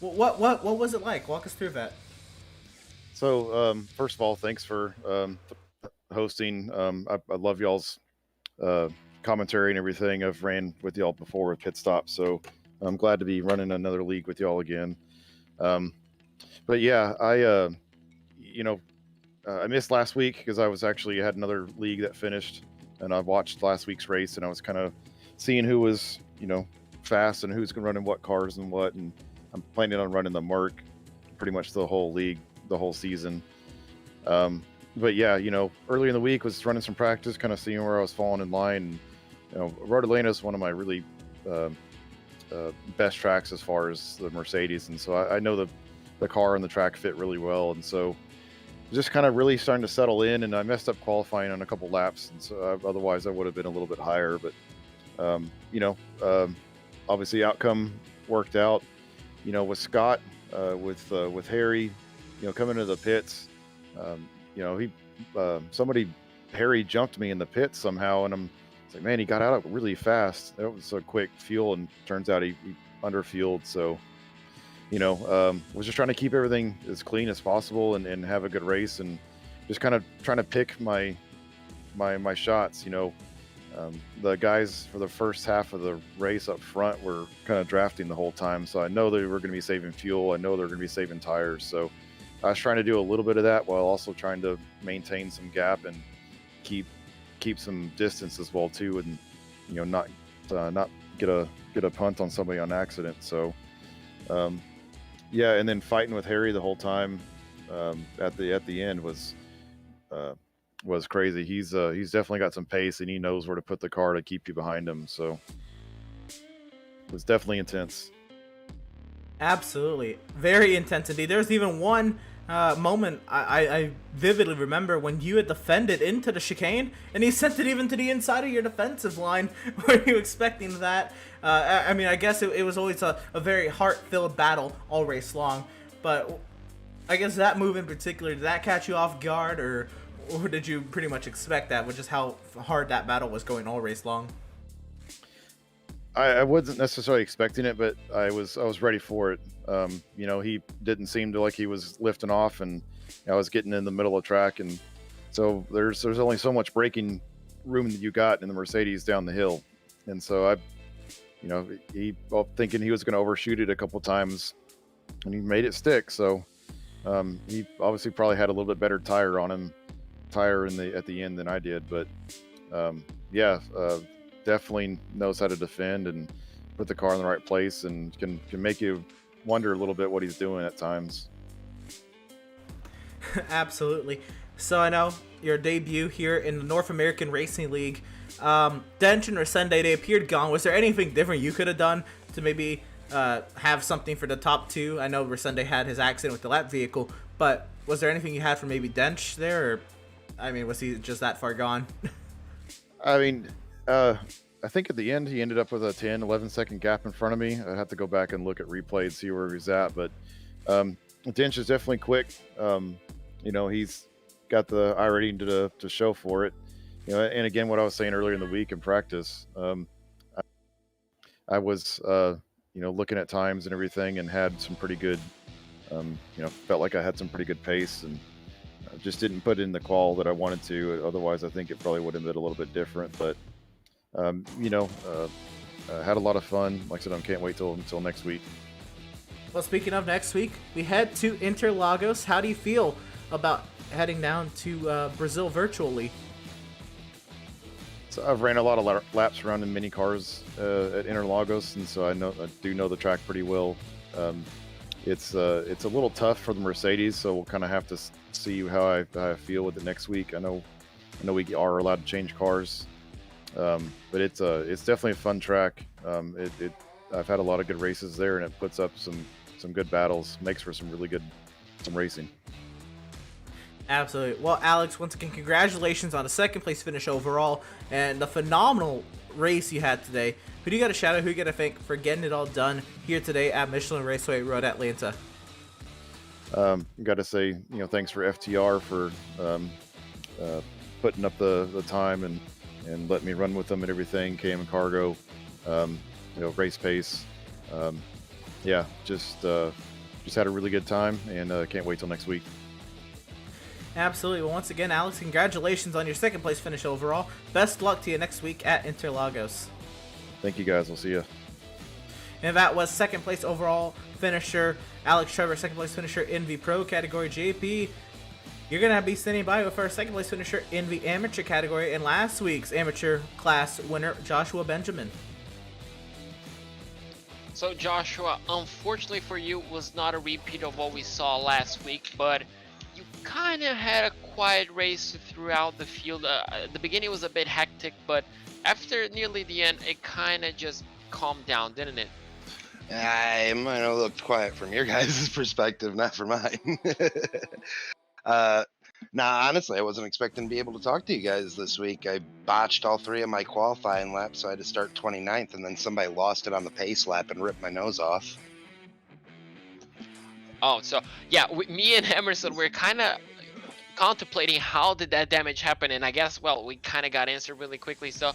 What was it like? Walk us through that. So, first of all, thanks for hosting. I love y'all's commentary and everything. I've ran with y'all before with Pit Stop, so I'm glad to be running another league with y'all again. But yeah, I missed last week because I was actually had another league that finished, and I watched last week's race, and I was kind of seeing who was, fast and who's running what cars and what, and I'm planning on running the Merc pretty much the whole league, the whole season. But yeah, early in the week was running some practice, kind of seeing where I was falling in line. And, Road Atlanta is one of my really best tracks as far as the Mercedes, and so I know the car and the track fit really well, and so just kind of really starting to settle in. And I messed up qualifying on a couple laps, and so otherwise I would have been a little bit higher. But obviously outcome worked out. With Scott, with Harry, coming to the pits, Harry jumped me in the pits somehow, and I'm like, man, he got out really fast. That was a quick fuel, and turns out he underfueled. So, was just trying to keep everything as clean as possible and have a good race, and just kind of trying to pick my shots. The guys for the first half of the race up front were kind of drafting the whole time, so I know they were going to be saving fuel. I know they're going to be saving tires, so I was trying to do a little bit of that while also trying to maintain some gap and keep some distance as well too, and not get a punt on somebody on accident. So yeah, and then fighting with Harry the whole time at the end was crazy. He's definitely got some pace, and he knows where to put the car to keep you behind him. So it was definitely intense. Absolutely, very intense indeed. There's even one moment I vividly remember when you had defended into the chicane, and he sent it even to the inside of your defensive line. Were you expecting that? I mean, I guess it was always a very heart-filled battle all race long, but I guess that move in particular, did that catch you off guard, or did you pretty much expect that with just how hard that battle was going all race long? I wasn't necessarily expecting it, but I was ready for it. He didn't seem to like he was lifting off, and I was getting in the middle of the track, and so there's only so much braking room that you got in the Mercedes down the hill, and so he thinking he was going to overshoot it a couple times, and he made it stick. So he obviously probably had a little bit better tire on him. At the end than I did, but definitely knows how to defend and put the car in the right place, and can make you wonder a little bit what he's doing at times. Absolutely. So I know your debut here in the North American Racing League. Dench and Resende, they appeared gone. Was there anything different you could have done to maybe have something for the top two? I know Resende had his accident with the lap vehicle, but was there anything you had for maybe Dench there? Or, I mean, was he just that far gone? I mean, I think at the end he ended up with a 10, 11 second gap in front of me. I have to go back and look at replay and see where he was at, but Dench is definitely quick. You know, he's got the eye rating to show for it. You know, and again, what I was saying earlier in the week in practice, I was, you know, looking at times and everything and had some pretty good, you know, felt like I had some pretty good pace and just didn't put in the qual that I wanted to. Otherwise, I think it probably would have been a little bit different, but you know, had a lot of fun. Like I said, I can't wait until next week. Well, speaking of next week, we head to Interlagos. How do you feel about heading down to Brazil virtually? So I've ran a lot of laps around in mini cars at Interlagos, and so I do know the track pretty well. It's a little tough for the Mercedes, so we'll kind of have to see how I feel with it next week. I know we are allowed to change cars, but it's definitely a fun track. I've had a lot of good races there, and it puts up some good battles, makes for some racing. Absolutely. Well, Alex, once again, congratulations on a second place finish overall and the phenomenal race you had today. Who do you got to shout out? Who do you got to thank for getting it all done here today at Michelin Raceway Road Atlanta? Got to say, you know, thanks for FTR for putting up the time and letting me run with them and everything. KM Cargo, you know, race pace. Yeah, just had a really good time, and can't wait till next week. Absolutely. Well, once again, Alex, congratulations on your second place finish overall. Best luck to you next week at Interlagos. Thank you, guys. We'll see you. And that was second place overall finisher Alex Trevor, second place finisher in the Pro category. JP, you're going to be standing by with our second place finisher in the Amateur category and last week's Amateur class winner, Joshua Benjamin. So Joshua, unfortunately for you, was not a repeat of what we saw last week, but you kind of had a quiet race throughout the field. The beginning was a bit hectic, but after nearly the end, it kind of just calmed down, didn't it? I might have looked quiet from your guys' perspective, not from mine. Nah, honestly, I wasn't expecting to be able to talk to you guys this week. I botched all three of my qualifying laps, so I had to start 29th, and then somebody lost it on the pace lap and ripped my nose off. Oh, so yeah, me and Emerson were kind of contemplating how did that damage happen, and I guess, well, we kind of got answered really quickly. So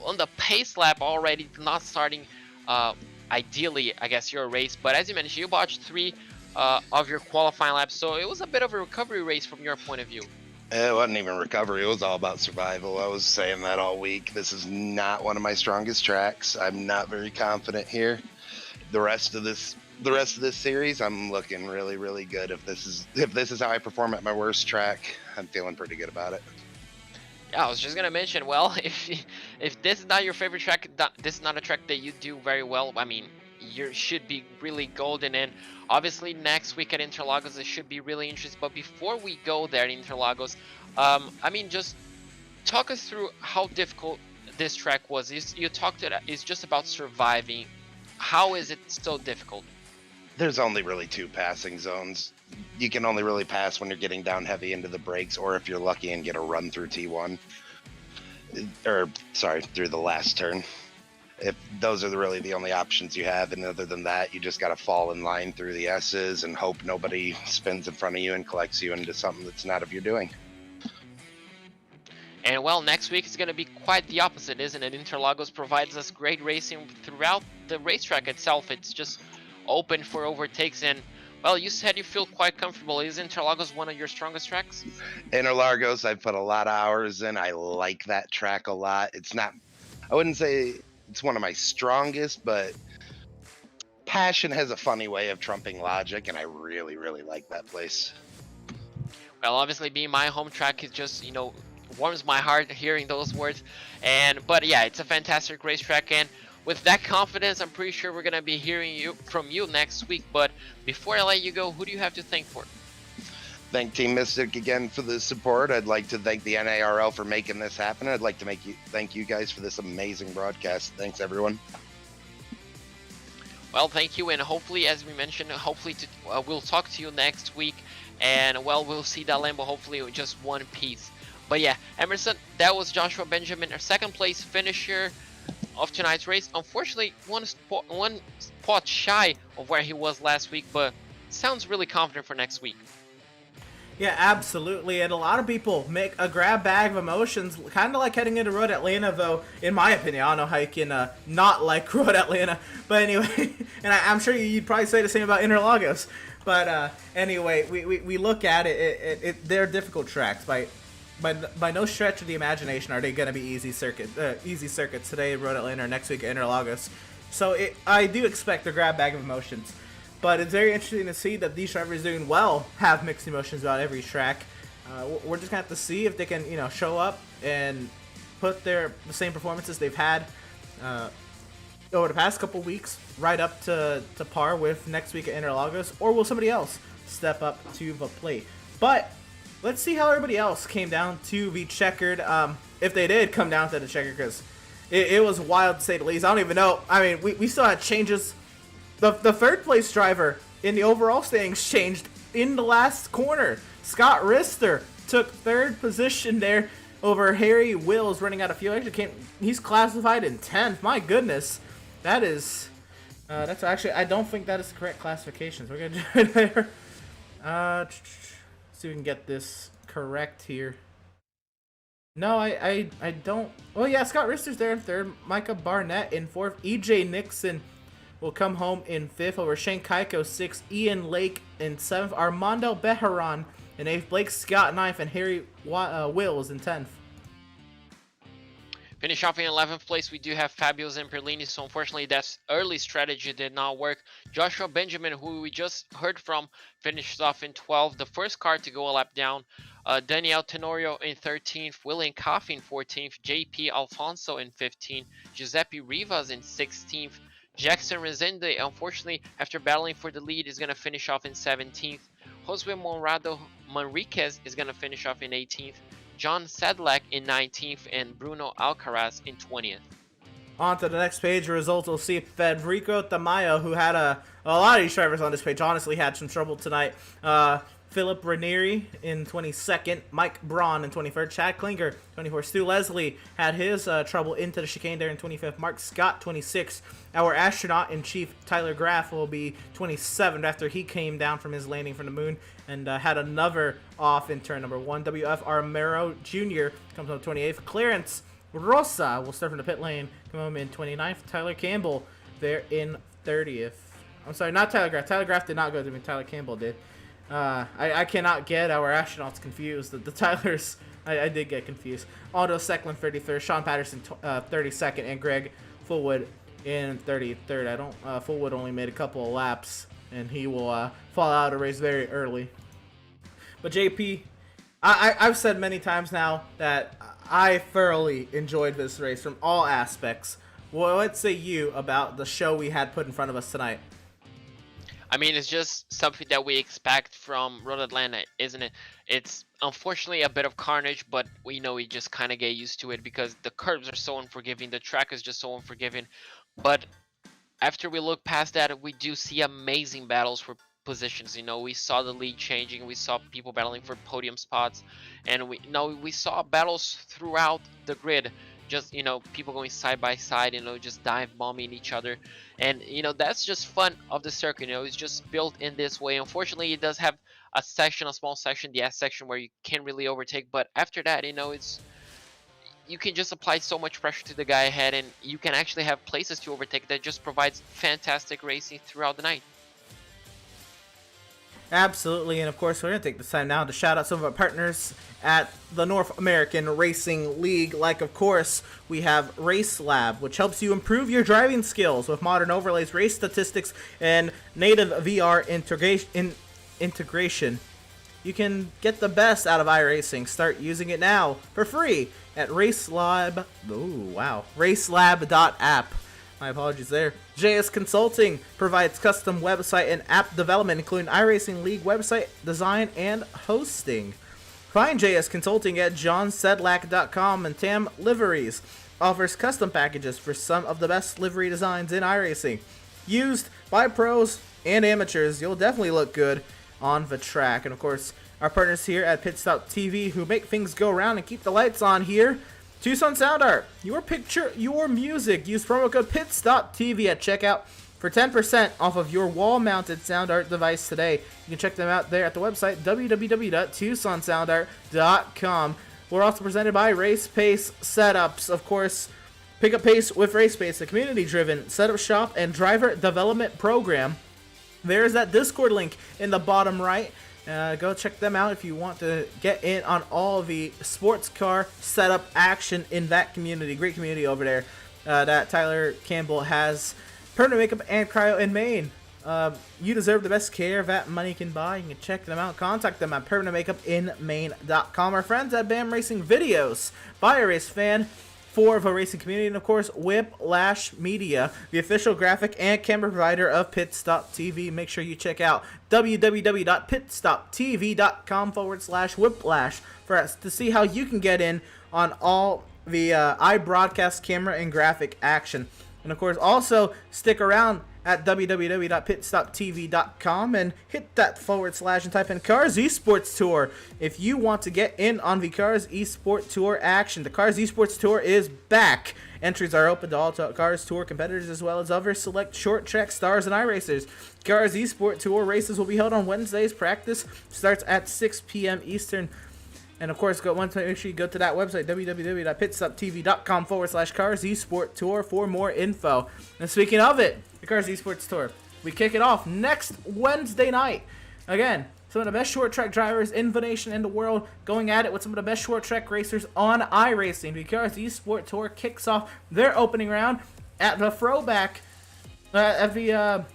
on the pace lap already, not starting ideally, I guess, your race, but as you mentioned, you botched three of your qualifying laps, so it was a bit of a recovery race from your point of view. It wasn't even recovery, it was all about survival. I was saying that all week. This is not one of my strongest tracks. I'm not very confident here. The rest of this series, I'm looking really, really good. If this is how I perform at my worst track, I'm feeling pretty good about it. Yeah, I was just gonna mention, well, if this is not your favorite track, this is not a track that you do very well, I mean, you should be really golden. And obviously next week at Interlagos it should be really interesting. But before we go there in Interlagos, I mean, just talk us through how difficult this track was. You talked it's just about surviving. How is it so difficult? There's only really two passing zones. You can only really pass when you're getting down heavy into the brakes, or if you're lucky and get a run through T1, or sorry, through the last turn. If those are really the only options you have, and other than that, you just got to fall in line through the S's and hope nobody spins in front of you and collects you into something that's not of your doing. And well, next week is going to be quite the opposite, isn't it? Interlagos provides us great racing throughout the racetrack itself. It's just open for overtakes, and well, you said you feel quite comfortable. Is Interlagos one of your strongest tracks? Interlagos, I've put a lot of hours in. I like that track a lot. It's not, I wouldn't say it's one of my strongest, but passion has a funny way of trumping logic, and I really, really like that place. Well, obviously being my home track is just, warms my heart hearing those words. But yeah, it's a fantastic racetrack. And with that confidence, I'm pretty sure we're gonna be hearing from you next week. But before I let you go, who do you have to thank for? Thank Team Mystic again for the support. I'd like to thank the NARL for making this happen. I'd like to thank you guys for this amazing broadcast. Thanks, everyone. Well, thank you, and hopefully, as we mentioned, hopefully we'll talk to you next week, and well, we'll see that Lambo hopefully with just one piece. But yeah, Emerson, that was Joshua Benjamin, our second place finisher of tonight's race. Unfortunately, one spot shy of where he was last week, but sounds really confident for next week. Yeah, absolutely. And a lot of people make a grab bag of emotions, kind of like heading into Road Atlanta, though, in my opinion. I don't know how you can not like Road Atlanta. But anyway, and I'm sure you'd probably say the same about Interlagos. But anyway, we look at it, they're difficult tracks. By no stretch of the imagination are they going to be easy circuits today, Road Atlanta, or next week at Interlagos. So I do expect a grab bag of emotions. But it's very interesting to see that these drivers doing well have mixed emotions about every track. We're just going to have to see if they can, show up and put the same performances they've had over the past couple weeks right up to par with next week at Interlagos, or will somebody else step up to the plate? But let's see how everybody else came down to the checkered, if they did come down to the checkered, because it was wild to say the least. I don't even know. I mean, we still had changes. The third place driver in the overall standings changed in the last corner. Scott Rister took third position there over Harry Wills, running out of fuel. Actually, he's classified in 10th. My goodness, that's actually, I don't think that is the correct classification. So we're gonna do it there. See if we can get this correct here. No, I don't. Oh yeah, Scott Rister's there in third. Micah Barnett in fourth. EJ Nixon will come home in fifth over Shane Kaiko, sixth. Ian Lake in seventh. Armando Bejaran in eighth. Blake Scott ninth, and Harry Wills in 10th. Finish off in 11th place, we do have Fabio Zamperlini, so unfortunately that early strategy did not work. Joshua Benjamin, who we just heard from, finished off in 12th, the first car to go a lap down. Daniel Tenorio in 13th, William Coffey in 14th, JP Alfonso in 15th, Giuseppe Rivas in 16th, Jackson Rezende, unfortunately, after battling for the lead, is going to finish off in 17th. Josue Monrado Manriquez is going to finish off in 18th. John Sedlak in 19th, and Bruno Alcaraz in 20th. On to the next page, the results we'll see. Federico Tamayo, who had a lot of these drivers on this page, honestly had some trouble tonight. Philip Ranieri in 22nd, Mike Braun in 23rd, Chad Klinger 24th, Stu Leslie had his trouble into the chicane there in 25th, Mark Scott 26th. Our astronaut-in-chief Tyler Graff will be 27th after he came down from his landing from the moon and had another off in turn number 1. WF Armero Jr. comes home 28th. Clarence Rosa will start from the pit lane, come home in 29th. Tyler Campbell there in 30th. I'm sorry, not Tyler Graff. Tyler Graff did not go to me. Tyler Campbell did. I cannot get our astronauts confused. The Tylers, I did get confused. Aldo Secklin 33rd, Sean Patterson 32nd, and Greg Fullwood in 33rd. Fullwood only made a couple of laps, and he will fall out of the race very early. But JP, I've said many times now that I thoroughly enjoyed this race from all aspects. Well, what say you about the show we had put in front of us tonight? I mean, it's just something that we expect from Road Atlanta, isn't it? It's unfortunately a bit of carnage, but we just kind of get used to it because the curves are so unforgiving, the track is just so unforgiving. But after we look past that, we do see amazing battles for positions. We saw the lead changing, we saw people battling for podium spots, and we saw battles throughout the grid. Just people going side by side, just dive bombing each other, and that's just fun of the circuit. It's just built in this way. Unfortunately, it does have a small section, the S section, where you can't really overtake. But after that, you can just apply so much pressure to the guy ahead, and you can actually have places to overtake that just provides fantastic racing throughout the night. Absolutely, and of course, we're going to take this time now to shout out some of our partners at the North American Racing League. Like, of course, we have Race Lab, which helps you improve your driving skills with modern overlays, race statistics, and native VR integration. You can get the best out of iRacing. Start using it now for free at Racelab. Ooh, wow. Racelab.app. My apologies there. JS Consulting provides custom website and app development, including iRacing League website design and hosting. Find JS Consulting at johnsedlak.com, and Tam Liveries offers custom packages for some of the best livery designs in iRacing. Used by pros and amateurs, you'll definitely look good on the track. And of course, our partners here at Pit Stop TV who make things go around and keep the lights on here. Tucson Sound Art, your picture, your music. Use promo code PitStopTV at checkout for 10% off of your wall-mounted sound art device today. You can check them out there at the website www.tucsonsoundart.com. We're also presented by Race Pace Setups. Of course, pick up pace with Race Pace, a community-driven setup shop and driver development program. There's that Discord link in the bottom right. Go check them out if you want to get in on all the sports car setup action in that community. Great community over there that Tyler Campbell has. Permanent makeup and cryo in Maine. You deserve the best care that money can buy. You can check them out. Contact them at permanentmakeupinmaine.com. Our friends at BAM Racing Videos, by a race fan, for the racing community, and of course Whiplash Media, the official graphic and camera provider of Pit Stop TV. Make sure you check out www.pitstoptv.com/whiplash for us to see how you can get in on all the iBroadcast camera and graphic action. And of course, also stick around at www.pitstoptv.com and hit that / and type in Cars Esports Tour if you want to get in on the Cars Esports Tour action. The Cars Esports Tour is back. Entries are open to all Cars Tour competitors as well as other select short track stars and iRacers. Cars Esports Tour races will be held on Wednesdays. Practice starts at 6 p.m. Eastern. And of course, make sure you go to that website, www.pitstoptv.com /Cars Esports Tour for more info. And speaking of it, the Cars Esports Tour, we kick it off next Wednesday night. Again, some of the best short track drivers in the nation and the world going at it with some of the best short track racers on iRacing. The Cars Esports Tour kicks off their opening round at the throwback, at the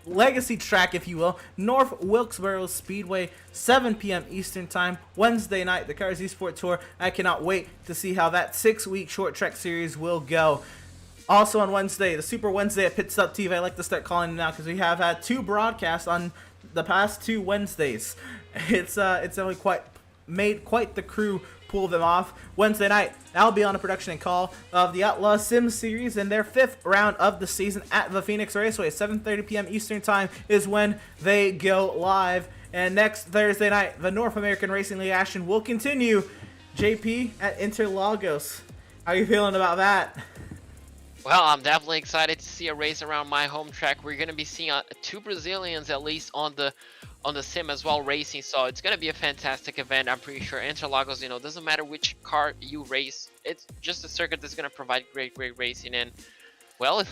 legacy track, if you will, North Wilkesboro Speedway, 7 p.m. Eastern Time, Wednesday night, the Cars Esports Tour. I cannot wait to see how that 6-week short track series will go. Also on Wednesday, the Super Wednesday at Pit Stop TV, I like to start calling it now because we have had 2 broadcasts on the past 2 Wednesdays. It's only made quite the crew pull them off. Wednesday night, I'll be on a production and call of the Outlaw Sim Series and their 5th round of the season at the Phoenix Raceway. 7:30 p.m. Eastern Time is when they go live. And next Thursday night, the North American Racing League action will continue. JP at Interlagos. How are you feeling about that? Well, I'm definitely excited to see a race around my home track. We're going to be seeing 2 Brazilians at least on the sim as well racing, so it's going to be a fantastic event. I'm pretty sure Interlagos, doesn't matter which car you race, it's just a circuit that's going to provide great racing. And well,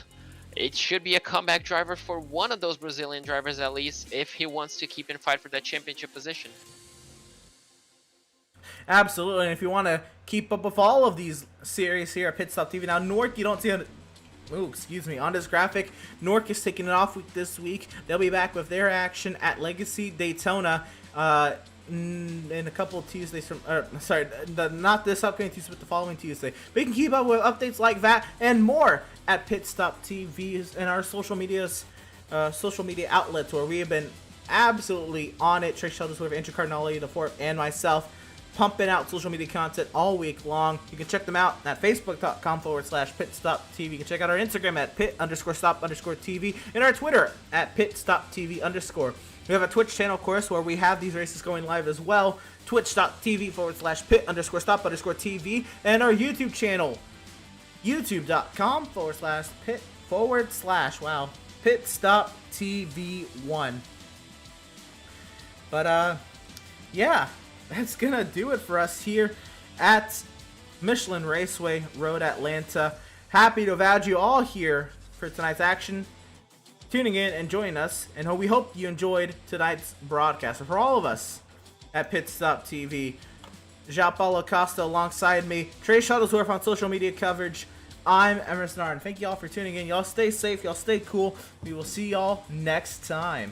it should be a comeback driver for one of those Brazilian drivers at least, if he wants to keep in fight for that championship position. Absolutely. And if you want to keep up with all of these series here at Pit Stop TV, now Nork, you don't see on this graphic, Nork is taking it off this week. They'll be back with their action at Legacy Daytona in a couple of Tuesdays from, not this upcoming Tuesday, but the following Tuesday. But you can keep up with updates like that and more at Pit Stop TV and our social media outlets, where we have been absolutely on it. Trey Shuttlesworth, Andrew Cardinale, the fourth, and myself, pumping out social media content all week long. You can check them out at facebook.com /PitStopTV. You can check out our Instagram at pit_stop_TV and our Twitter at pitstopTV_. We have a Twitch channel, of course, where we have these races going live as well. Twitch.tv /pit_stop_TV, and our YouTube channel, youtube.com /pit_PitStopTV1. But yeah, that's gonna do it for us here at Michelin Raceway Road Atlanta. Happy to have had you all here for tonight's action, tuning in and joining us, and we hope you enjoyed tonight's broadcast. And for all of us at Pit Stop TV, João Paulo Costa alongside me, Trey Shuttlesworth on social media coverage, I'm Emerson Arden. Thank you all for tuning in. Y'all stay safe, y'all stay cool. We will see y'all next time.